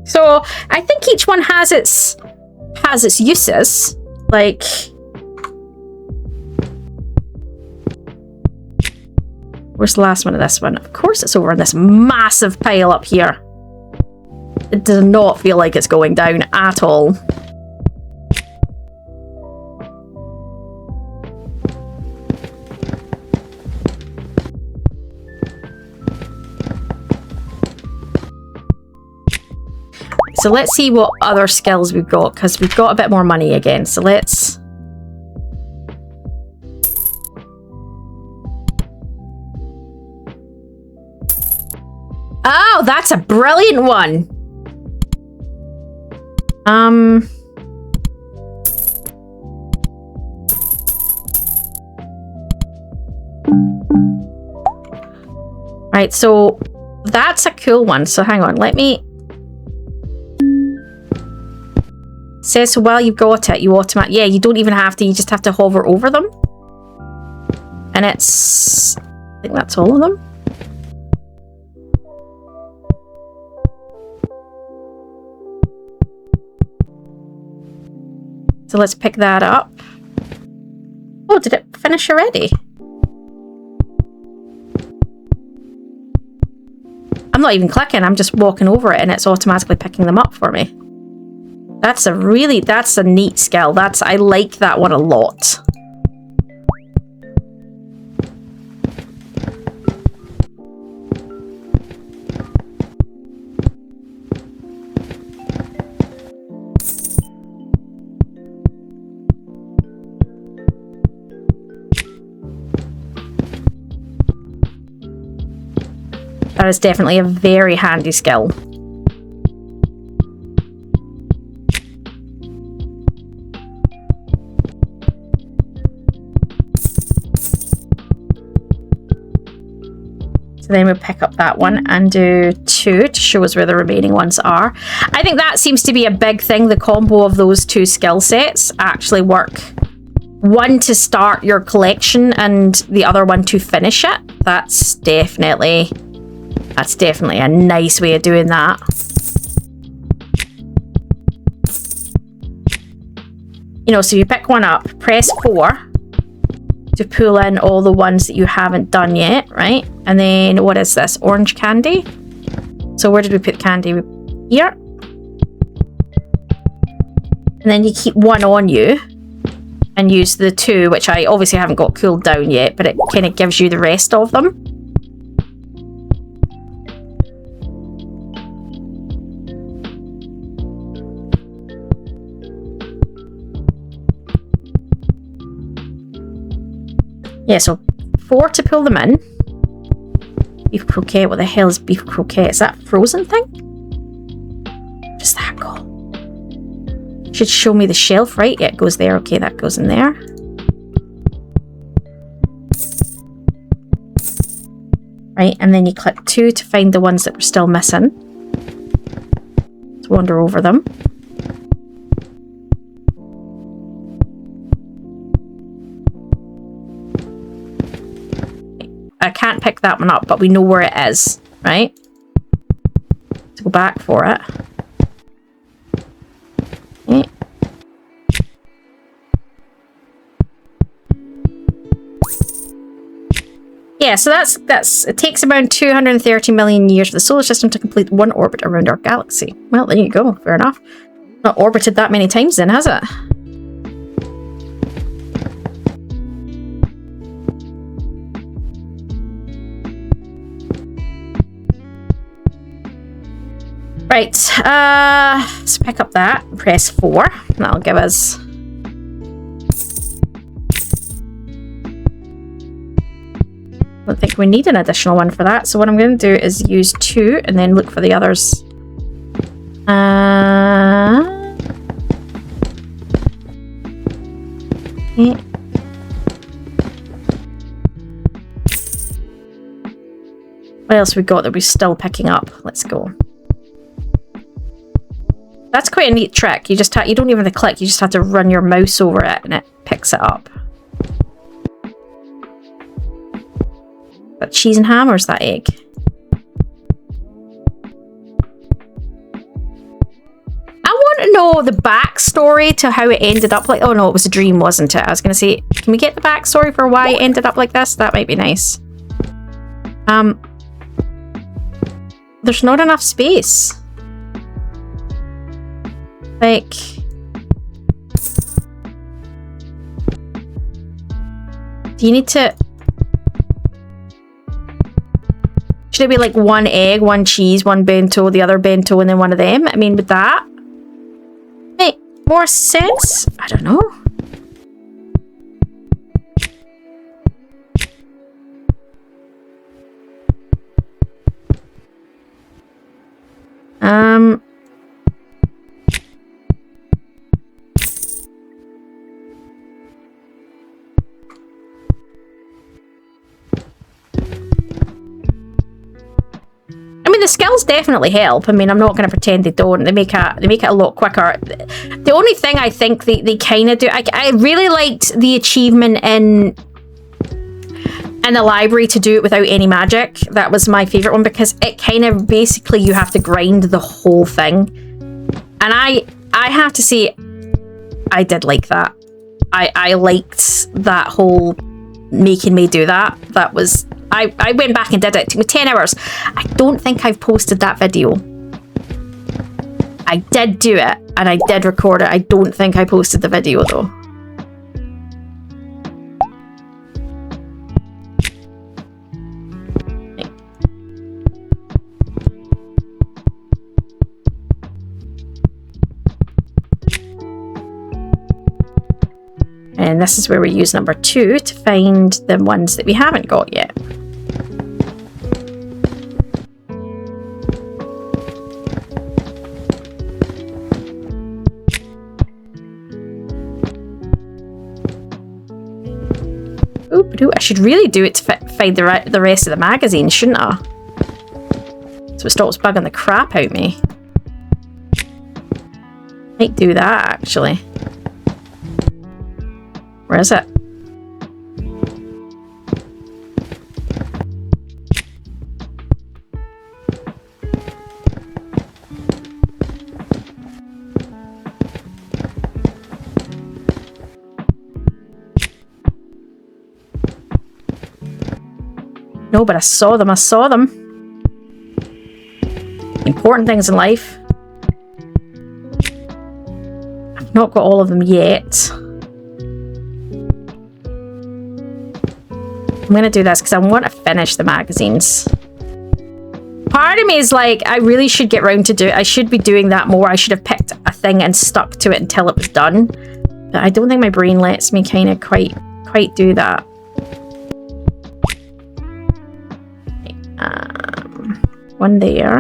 So I think each one has its uses. Like, where's the last one of this one? Of course it's over in this massive pile up here. It does not feel like it's going down at all. So let's see what other skills we've got, because we've got a bit more money again. So let's... Oh, that's a brilliant one! Right, so that's a cool one. So hang on, let me... Says, so while you've got it, you automatically... Yeah, you don't even have to, you just have to hover over them. And it's... I think that's all of them. So let's pick that up. Oh, did it finish already? I'm not even clicking, I'm just walking over it and it's automatically picking them up for me. That's a neat skill. I like that one a lot. That is definitely a very handy skill. So then we'll pick up that one and do 2 to show us where the remaining ones are. I think that seems to be a big thing. The combo of those 2 skill sets actually work. One to start your collection and the other one to finish it. That's definitely a nice way of doing that. You know, so you pick one up, press 4 to pull in all the ones that you haven't done yet, right? And then what is this? Orange candy. So where did we put candy? Here. And then you keep one on you and use the 2, which I obviously haven't got cooled down yet, but it kind of gives you the rest of them. Yeah, so 4 to pull them in. Beef croquette, what the hell is beef croquette? Is that a frozen thing? Where does that go? Should show me the shelf, right? Yeah, it goes there. Okay, that goes in there. Right, and then you click 2 to find the ones that we're still missing. To wander over them. I can't pick that one up, but we know where it is, right? To go back for it. Okay. Yeah, so that's it takes around 230 million years for the solar system to complete one orbit around our galaxy. Well, there you go. Fair enough. Not orbited that many times then, has it? Right, let's pick up that, press 4, and that'll give us... I don't think we need an additional one for that. So what I'm going to do is use 2 and then look for the others. Okay. What else we got that we're still picking up? Let's go. That's quite a neat trick. You just you don't even have to click. You just have to run your mouse over it and it picks it up. That cheese and ham, or is that egg? I want to know the backstory to how it ended up like... Oh no, it was a dream, wasn't it? I was going to say, can we get the backstory for why it ended up like this? That might be nice. There's not enough space. Like... Do you need to... Should it be like 1 egg, 1 cheese, 1 bento, the other bento, and then one of them? I mean, would that make more sense? I don't know. The skills definitely help. I mean, I'm not going to pretend they don't. They make it a lot quicker. The only thing I think they kind of do... I really liked the achievement in the library to do it without any magic. That was my favourite one because it kind of... Basically, you have to grind the whole thing. And I have to say, I did like that. I liked that whole making me do that. That was... I went back and did it. It took me 10 hours. I don't think I've posted that video. I did do it, and I did record it. I don't think I posted the video, though. And this is where we use number 2 to find the ones that we haven't got yet. I should really do it to find the rest of the magazine, shouldn't I? So it stops bugging the crap out of me. Might do that, actually. Where is it? No, but I saw them. I saw them. Important things in life. I've not got all of them yet. I'm going to do this because I want to finish the magazines. Part of me is like, I really should get round to do it. I should be doing that more. I should have picked a thing and stuck to it until it was done. But I don't think my brain lets me kind of quite do that. One there.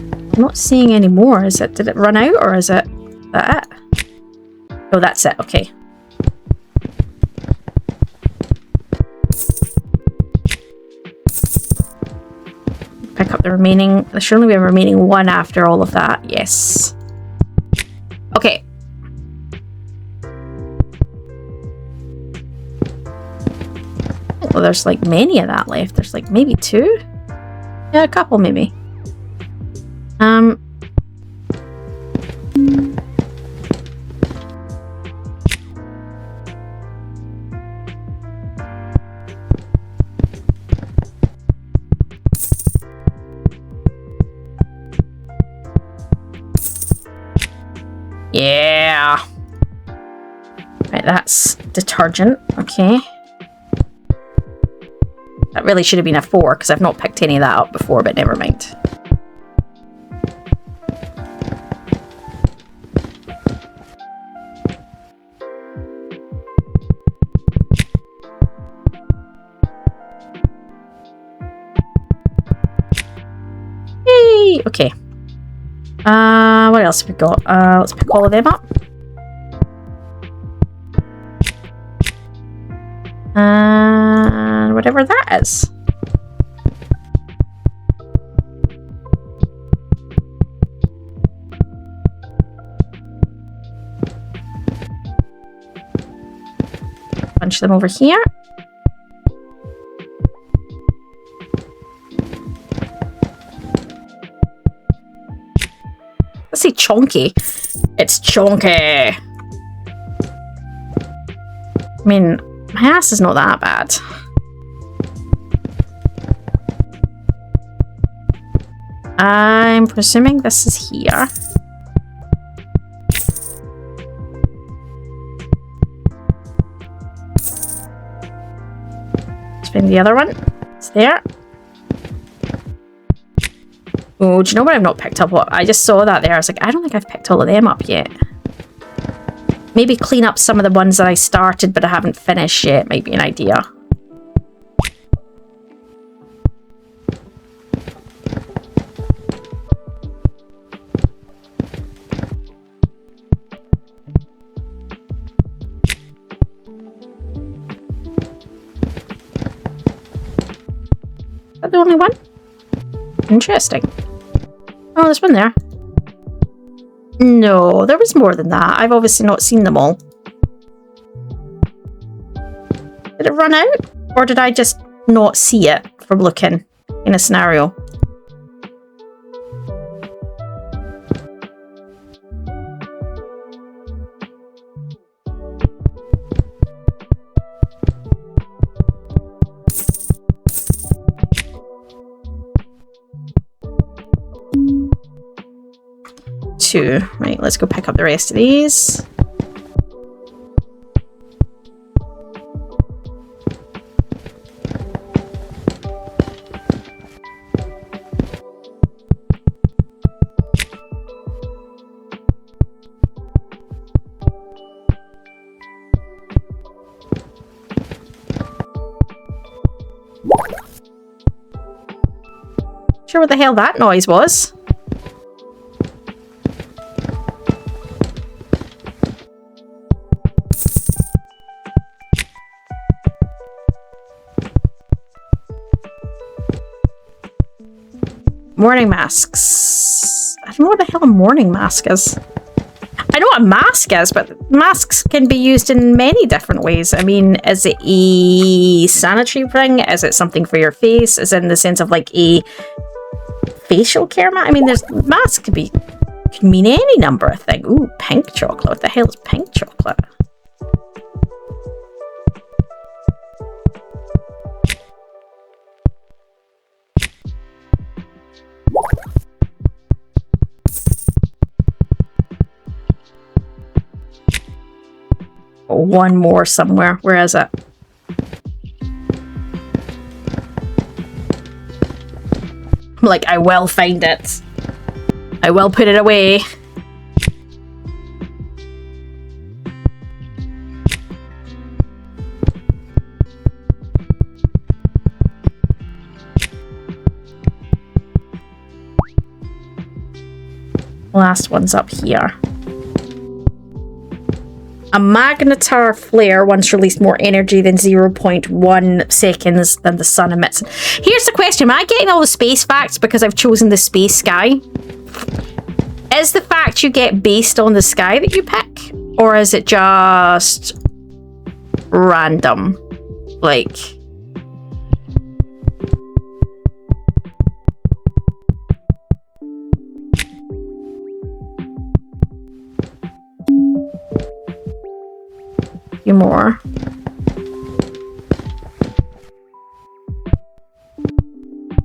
I'm not seeing any more. Is it? Did it run out, or is it that it? Oh, that's it. Okay. Pick up the remaining. There should only be a remaining 1 after all of that. Yes. Okay. Well, there's like many of that left. There's like maybe 2. Yeah, a couple maybe. Yeah. Right, that's detergent. Okay. That really should have been a 4 because I've not picked any of that up before, but never mind. we... Okay. What else have we got? Let's pick all of them up. And whatever that is. Bunch them over here. Let's say chonky. It's chonky. I mean, my ass is not that bad. I'm presuming this is here. Spin the other one. It's there. Oh, do you know what I've not picked up? I just saw that there. I was like, I don't think I've picked all of them up yet. Maybe clean up some of the ones that I started but I haven't finished yet. Might be an idea. Is that the only one? Interesting. Oh, there's one there. No, there was more than that. I've obviously not seen them all. Did it run out? Or did I just not see it from looking in a scenario? Two. Right, let's go pick up the rest of these. Sure what the hell that noise was. Morning masks. I don't know what the hell a morning mask is. I know what a mask is, but masks can be used in many different ways. I mean, is it a sanitary thing? Is it something for your face? Is it in the sense of like a facial care mask? I mean, there's masks can mean any number of things. Ooh, pink chocolate. What the hell is pink chocolate? One more somewhere. Where is it? I'm like, I will find it. I will put it away. Last one's up here. A magnetar flare once released more energy than 0.1 seconds than the sun emits. Here's the question. Am I getting all the space facts because I've chosen the space sky? Is the fact you get based on the sky that you pick? Or is it just random? Like... few more.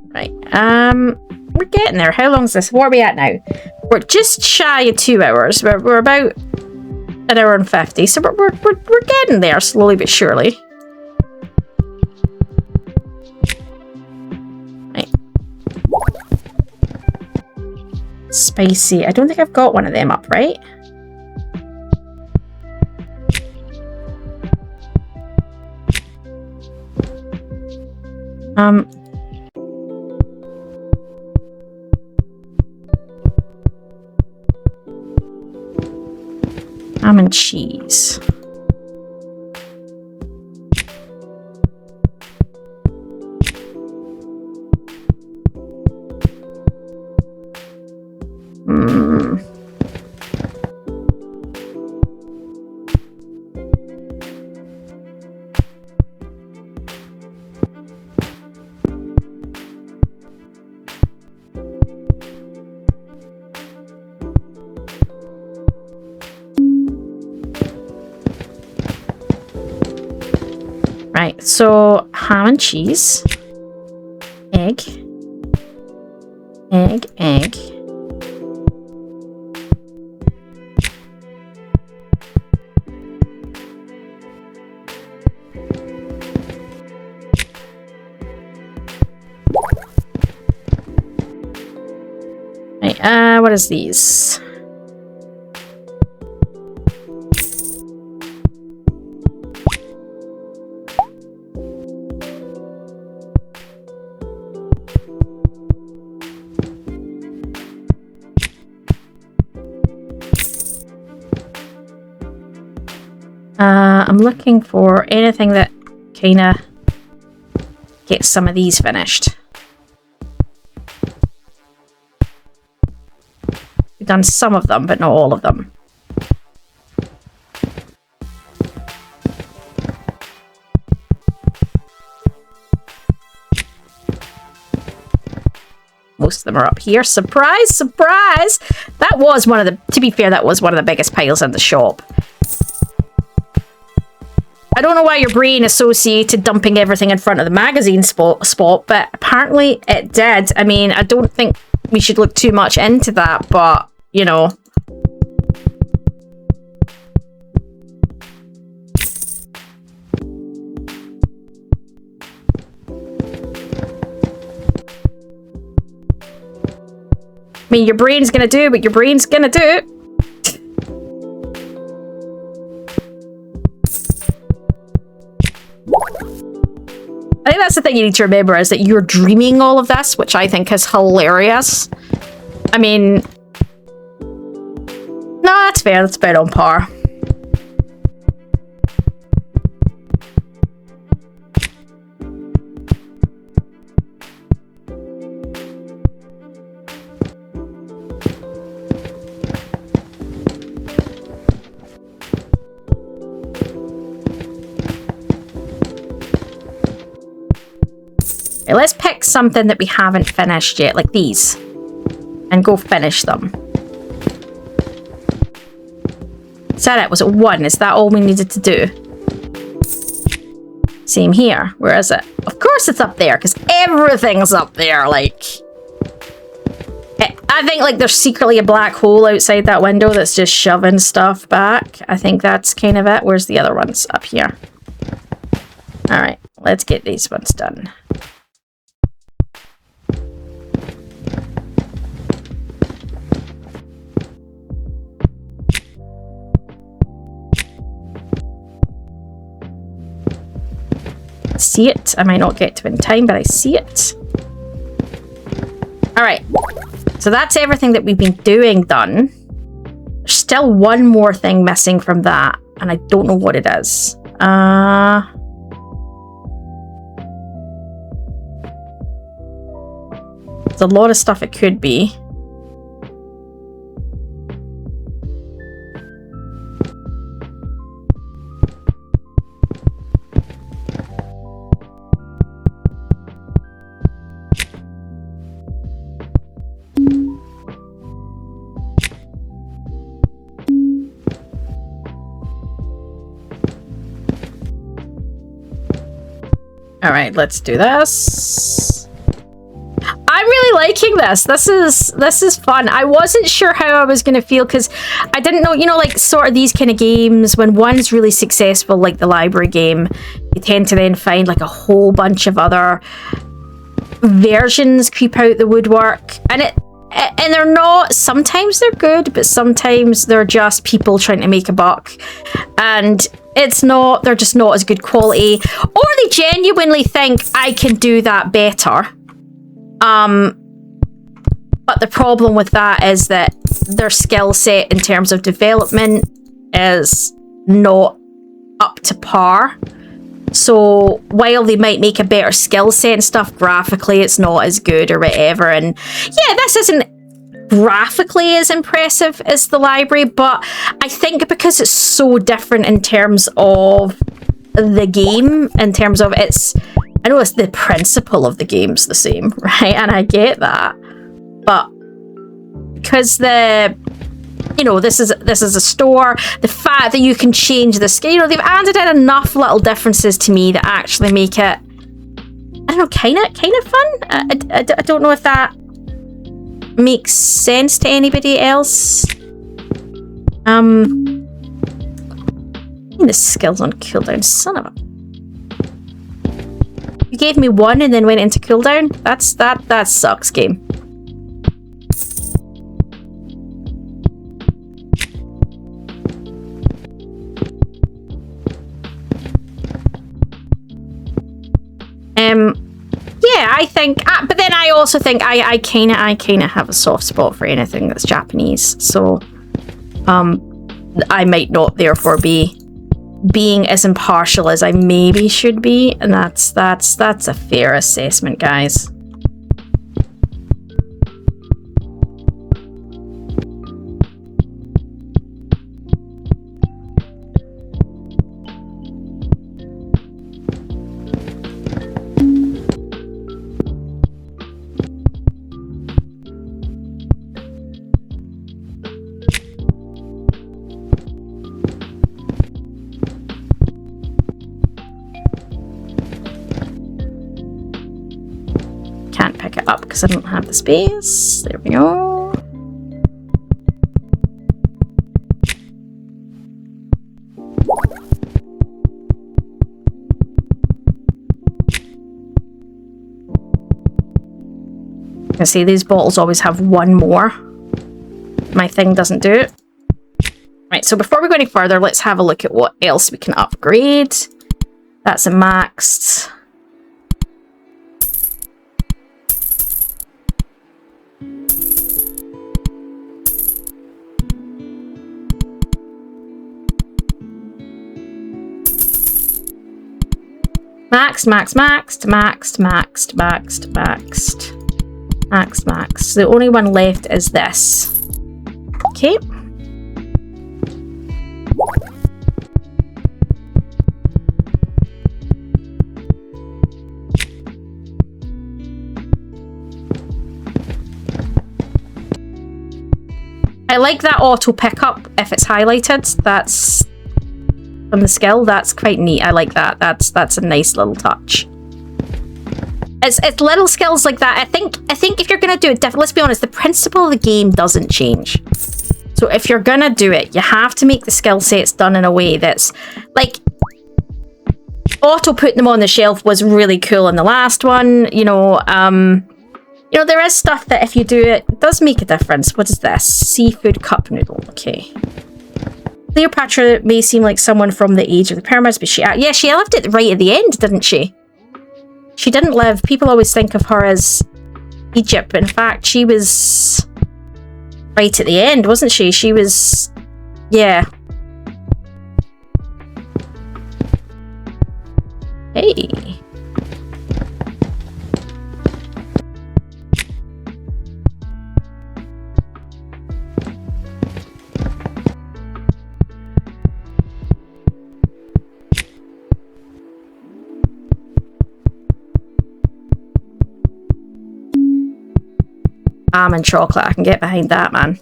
Right, we're getting there. How long is this? What are we at now? We're just shy of 2 hours. We're about 1 hour and 50, so we're getting there slowly but surely. Right. Spicy. I don't think I've got one of them up, right? Ham and cheese. Right, so ham and cheese, egg, egg, egg. Right, what is these? I'm looking for anything that kind of gets some of these finished. We've done some of them, but not all of them. Most of them are up here. Surprise, surprise! That was one of the, to be fair, that was one of the biggest piles in the shop. I don't know why your brain associated dumping everything in front of the magazine spot, but apparently it did. I mean, I don't think we should look too much into that, but, you know. I mean, your brain's gonna do what your brain's gonna do. I think that's the thing you need to remember, is that you're dreaming all of this, which I think is hilarious. I mean, no, that's fair. That's about on par. Okay, let's pick something that we haven't finished yet, like these, and go finish them. Is that it? Was it 1? Is that all we needed to do? Same here. Where is it? Of course it's up there, because everything's up there, like... I think, like, there's secretly a black hole outside that window that's just shoving stuff back. I think that's kind of it. Where's the other ones? Up here. Alright, let's get these ones done. See it. I might not get to it in time, but I see it. Alright. So that's everything that we've been doing done. There's still one more thing missing from that, and I don't know what it is. There's a lot of stuff it could be. All right, let's do this. I'm really liking this. This is fun. I wasn't sure how I was going to feel because I didn't know, you know, like sort of these kind of games, when one's really successful, like the library game, you tend to then find like a whole bunch of other versions creep out the woodwork. And they're not, sometimes they're good, but sometimes they're just people trying to make a buck. And it's not, they're just not as good quality, or they genuinely think I can do that better. But the problem with that is that their skill set in terms of development is not up to par. So while they might make a better skill set and stuff, graphically it's not as good or whatever. And yeah, this isn't graphically as impressive as the library, but I think because it's so different in terms of the game, in terms of I know it's the principle of the game's the same, right? And I get that, but because this is a store, the fact that you can change the scale, they've added in enough little differences to me that actually make it, I don't know, kind of fun. I don't know if that makes sense to anybody else. The skills on cooldown, son of a. You gave me one and then went into cooldown? That sucks, game. Yeah, I think, but then I also think I kind of have a soft spot for anything that's Japanese, so I might not therefore be being as impartial as I maybe should be, and that's a fair assessment, guys. Pick it up because I don't have the space. There we go. I see these bottles always have one more. My thing doesn't do it. Right, so before we go any further, let's have a look at what else we can upgrade. That's a maxed. Maxed. The only one left is this. Okay. I like that auto pickup if it's highlighted. That's from the skill. That's quite neat. I like that. That's a nice little touch. It's little skills like that. I think if you're gonna do it, let's be honest, the principle of the game doesn't change. So if you're gonna do it, you have to make the skill sets done in a way that's like auto putting them on the shelf was really cool in the last one. There is stuff that if you do it, it does make a difference. What is this? Seafood cup noodle. Okay. Cleopatra may seem like someone from the age of the pyramids, but she lived it right at the end, didn't she? She didn't live. People always think of her as Egypt, but in fact, she was right at the end, wasn't she? She was, yeah. Hey. Almond chocolate, I can get behind that, man.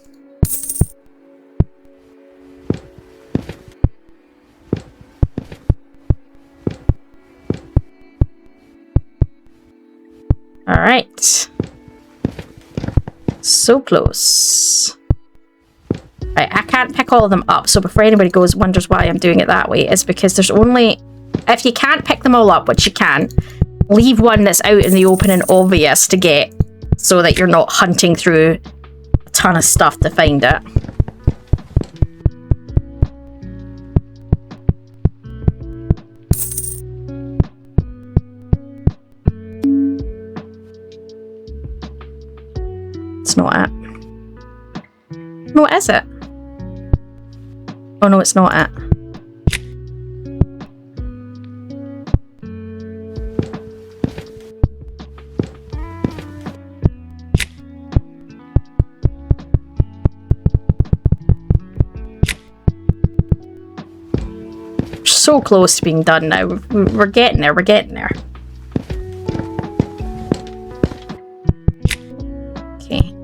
All right. So close. Right, I can't pick all of them up, so before anybody wonders why I'm doing it that way, it's because there's only, if you can't pick them all up, which you can, leave one that's out in the open and obvious to get, so that you're not hunting through a ton of stuff to find it. It's not it. No, is it? Oh no, it's not it. So close to being done now. We're getting there. We're getting there. Okay.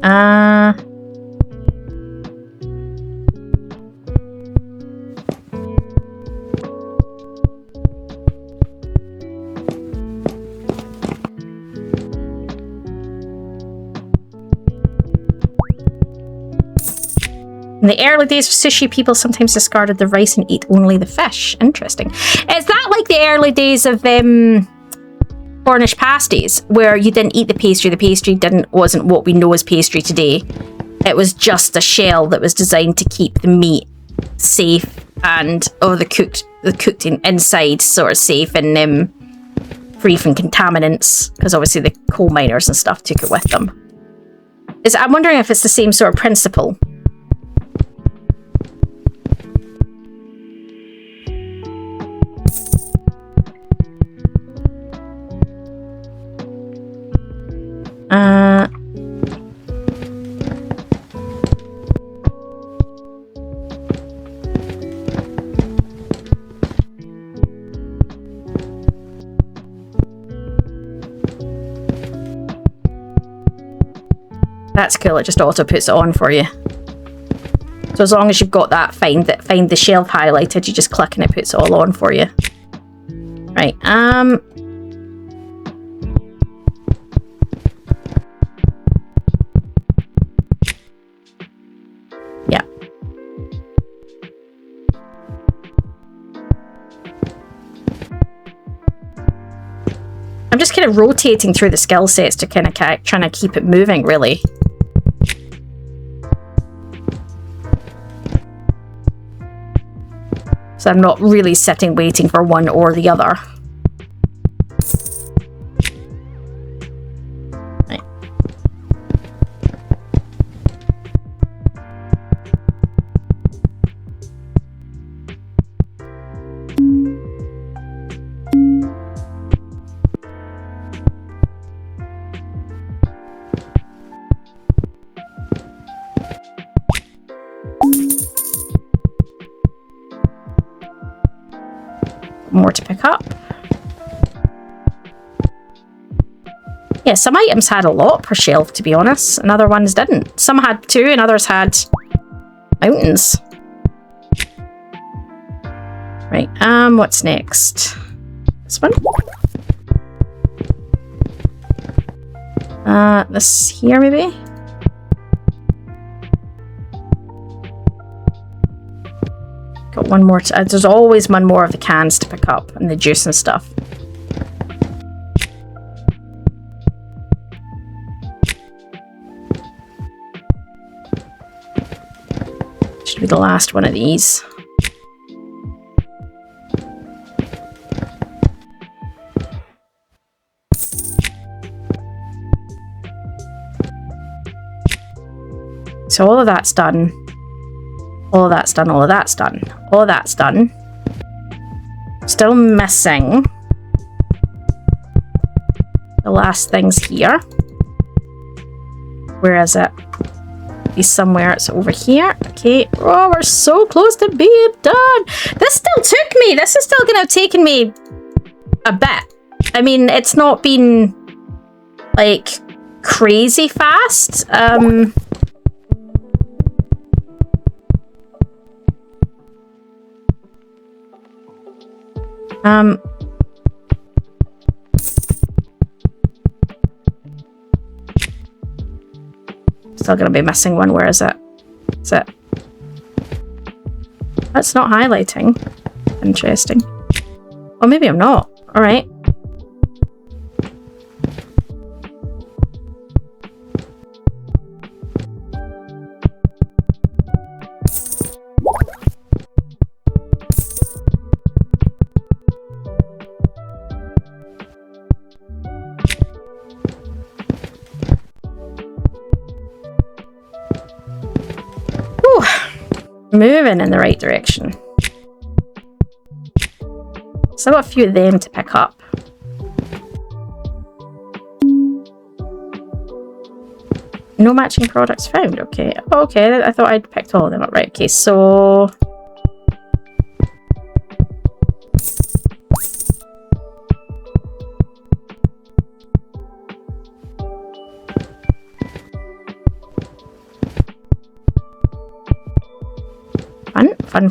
In the early days of sushi, people sometimes discarded the rice and ate only the fish. Interesting. Is that like the early days of Cornish pasties, where you didn't eat the pastry? The pastry wasn't what we know as pastry today. It was just a shell that was designed to keep the meat safe and the cooked inside sort of safe and free from contaminants, because obviously the coal miners and stuff took it with them. I'm wondering if it's the same sort of principle. That's cool, it just auto puts it on for you. So as long as you've got that, find the shelf highlighted, you just click and it puts it all on for you. Right, yeah. I'm just kind of rotating through the skill sets to kind of trying to keep it moving, really. So I'm not really sitting waiting for one or the other. Right. More to pick up. Yeah, some items had a lot per shelf, to be honest, and other ones didn't. Some had 2 and others had mountains. Right, what's next? This one? This here, maybe? Got one more. There's always one more of the cans to pick up and the juice and stuff. Should be the last one of these. So all of that's done. All of that's done, all of that's done, all of that's done. Still missing the last things here. Where is it? Be somewhere, it's over here. Okay, oh, we're so close to being done. This still took me, this is still gonna have taken me a bit. I mean, it's not been like crazy fast. Still gonna be missing one. Where is it? Is it? That's not highlighting. Interesting. Oh, maybe I'm not. All right. moving in the right direction. So I've got a few of them to pick up. No matching products found. Okay. Okay, I thought I'd picked all of them up. Right, okay, so...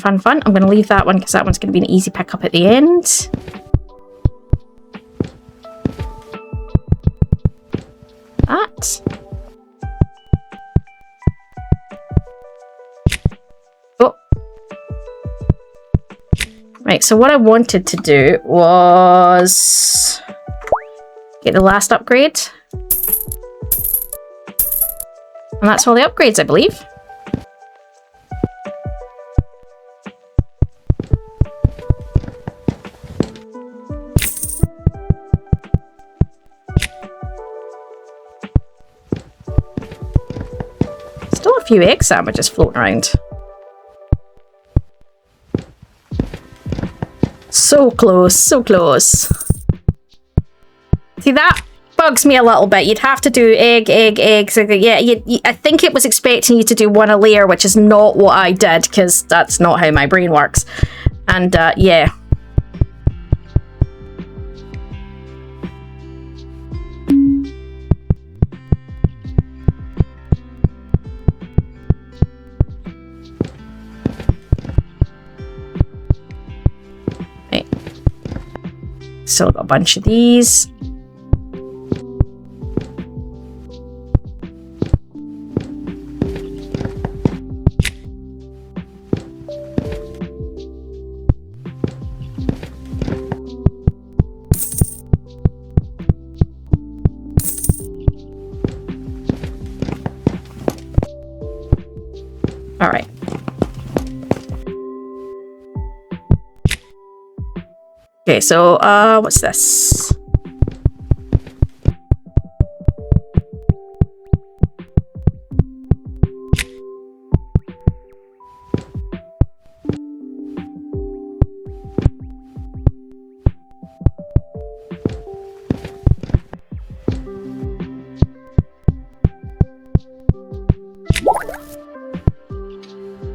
Fun. I'm going to leave that one because that one's going to be an easy pickup at the end. That. Oh. Right, so what I wanted to do was get the last upgrade. And that's all the upgrades, I believe. Still a few egg sandwiches floating around. So close, so close. See, that bugs me a little bit. You'd have to do egg. So yeah, I think it was expecting you to do one a layer, which is not what I did, because that's not how my brain works. And yeah. Right. Still got a bunch of these. All right. Okay, so what's this?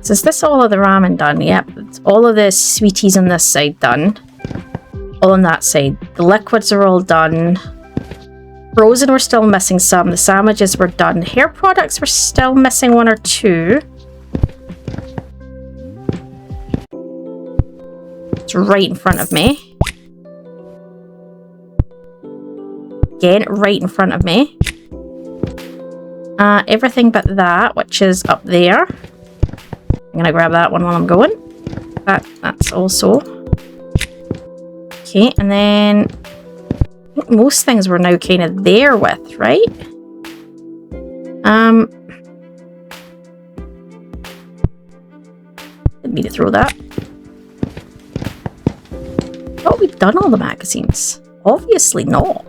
So is this all of the ramen done? Yep, it's all of the sweeties on this side done. All on that side. The liquids are all done. Frozen, we're still missing some. The sandwiches were done. Hair products, we're still missing one or two. It's right in front of me. Again, right in front of me. Everything but that, which is up there. I'm gonna grab that one while I'm going. That's also... Okay, and then... I think most things we're now kind of there with, right? Didn't mean to throw that. Thought we'd done all the magazines. Obviously not.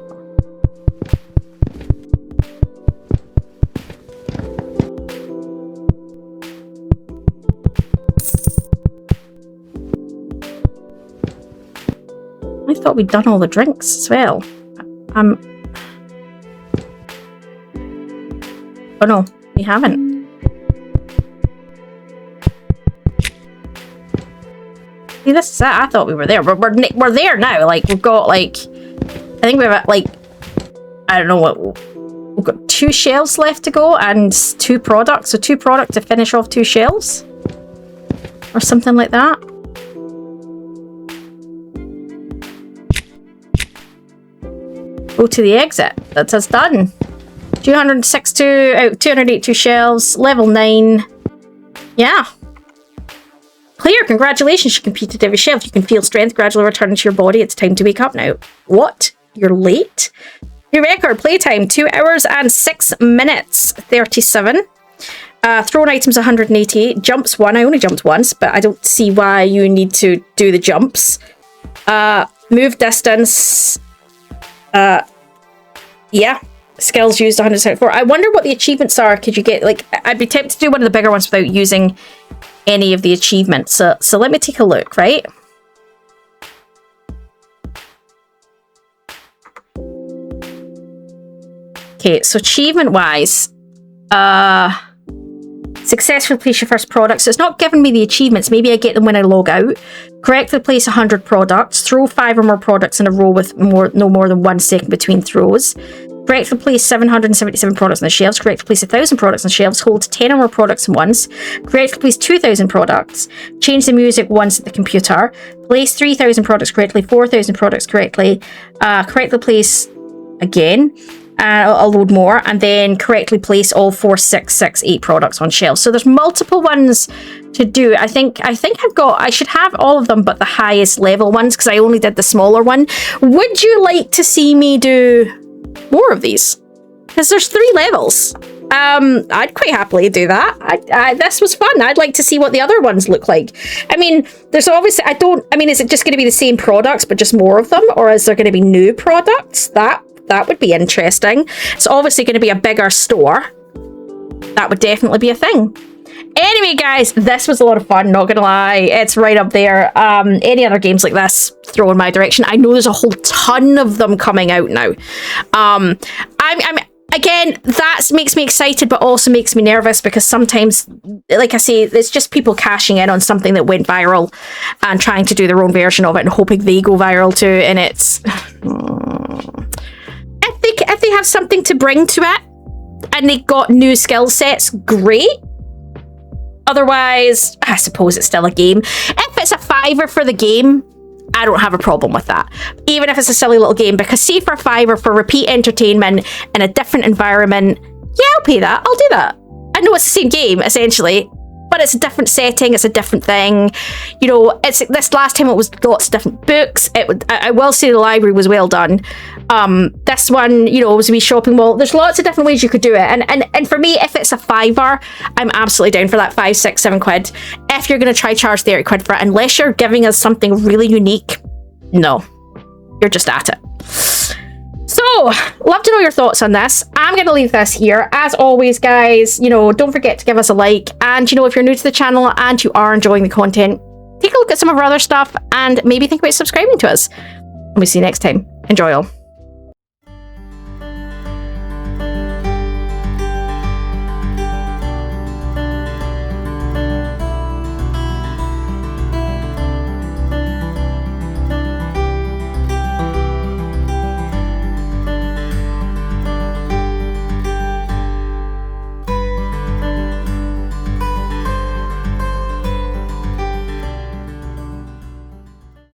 I thought we'd done all the drinks as well. Oh no, we haven't. See, this is it. I thought we were there. We're there now. Like, we've got, like... I think we've got, like... I don't know what... We've got 2 shelves left to go and 2 products. So 2 products to finish off 2 shelves. Or something like that. Go to the exit. That's us done. 262 out 282 shelves. Level 9. Yeah. Clear. Congratulations. You completed every shelf. You can feel strength gradually returning to your body. It's time to wake up now. What? You're late? New record. Playtime. 2 hours and 6 minutes. 37. Thrown items 188. Jumps 1. I only jumped once, but I don't see why you need to do the jumps. Move distance. Yeah. Skills used 174. I wonder what the achievements are. Could you get, like, I'd be tempted to do one of the bigger ones without using any of the achievements. So let me take a look, right? Okay, so achievement-wise, successfully place your first product. So it's not giving me the achievements. Maybe I get them when I log out. Correctly place 100 products. Throw 5 or more products in a row with no more than 1 second between throws. Correctly place 777 products on the shelves. Correctly place 1,000 products on the shelves. Hold 10 or more products at once. Correctly place 2,000 products. Change the music once at the computer. Place 3,000 products correctly. 4,000 products correctly. Correctly place again. I'll load more, and then correctly place all 4, 6, 6, 8 products on shelves. So there's multiple ones to do. I think I should have all of them but the highest level ones, because I only did the smaller one. Would you like to see me do more of these? Because there's 3 levels. I'd quite happily do that. This was fun. I'd like to see what the other ones look like. I mean, there's obviously, is it just going to be the same products but just more of them, or is there going to be new products? That would be interesting. It's obviously going to be a bigger store. That would definitely be a thing. Anyway, guys, this was a lot of fun, not gonna lie. It's right up there. Any other games like this, throw in my direction. I know there's a whole ton of them coming out now. Again, that makes me excited, but also makes me nervous, because sometimes, like I say, it's just people cashing in on something that went viral and trying to do their own version of it and hoping they go viral too, and it's... If they have something to bring to it and they got new skill sets, great. Otherwise, I suppose it's still a game. If it's a $5 for the game, I don't have a problem with that. Even if it's a silly little game, because see, for a $5 for repeat entertainment in a different environment, yeah, I'll pay that. I'll do that. I know it's the same game, essentially, but it's a different setting, it's a different thing. You know, this last time it was lots of different books. I will say the library was well done. This one, you know, was a wee shopping mall. There's lots of different ways you could do it. And for me, if it's a $5, I'm absolutely down for that 5, 6, 7 quid. If you're going to try charge 30 quid for it, unless you're giving us something really unique, no, you're just at it. So, love to know your thoughts on this. I'm going to leave this here. As always, guys, you know, don't forget to give us a like. And, you know, if you're new to the channel and you are enjoying the content, take a look at some of our other stuff and maybe think about subscribing to us. And we'll see you next time. Enjoy all.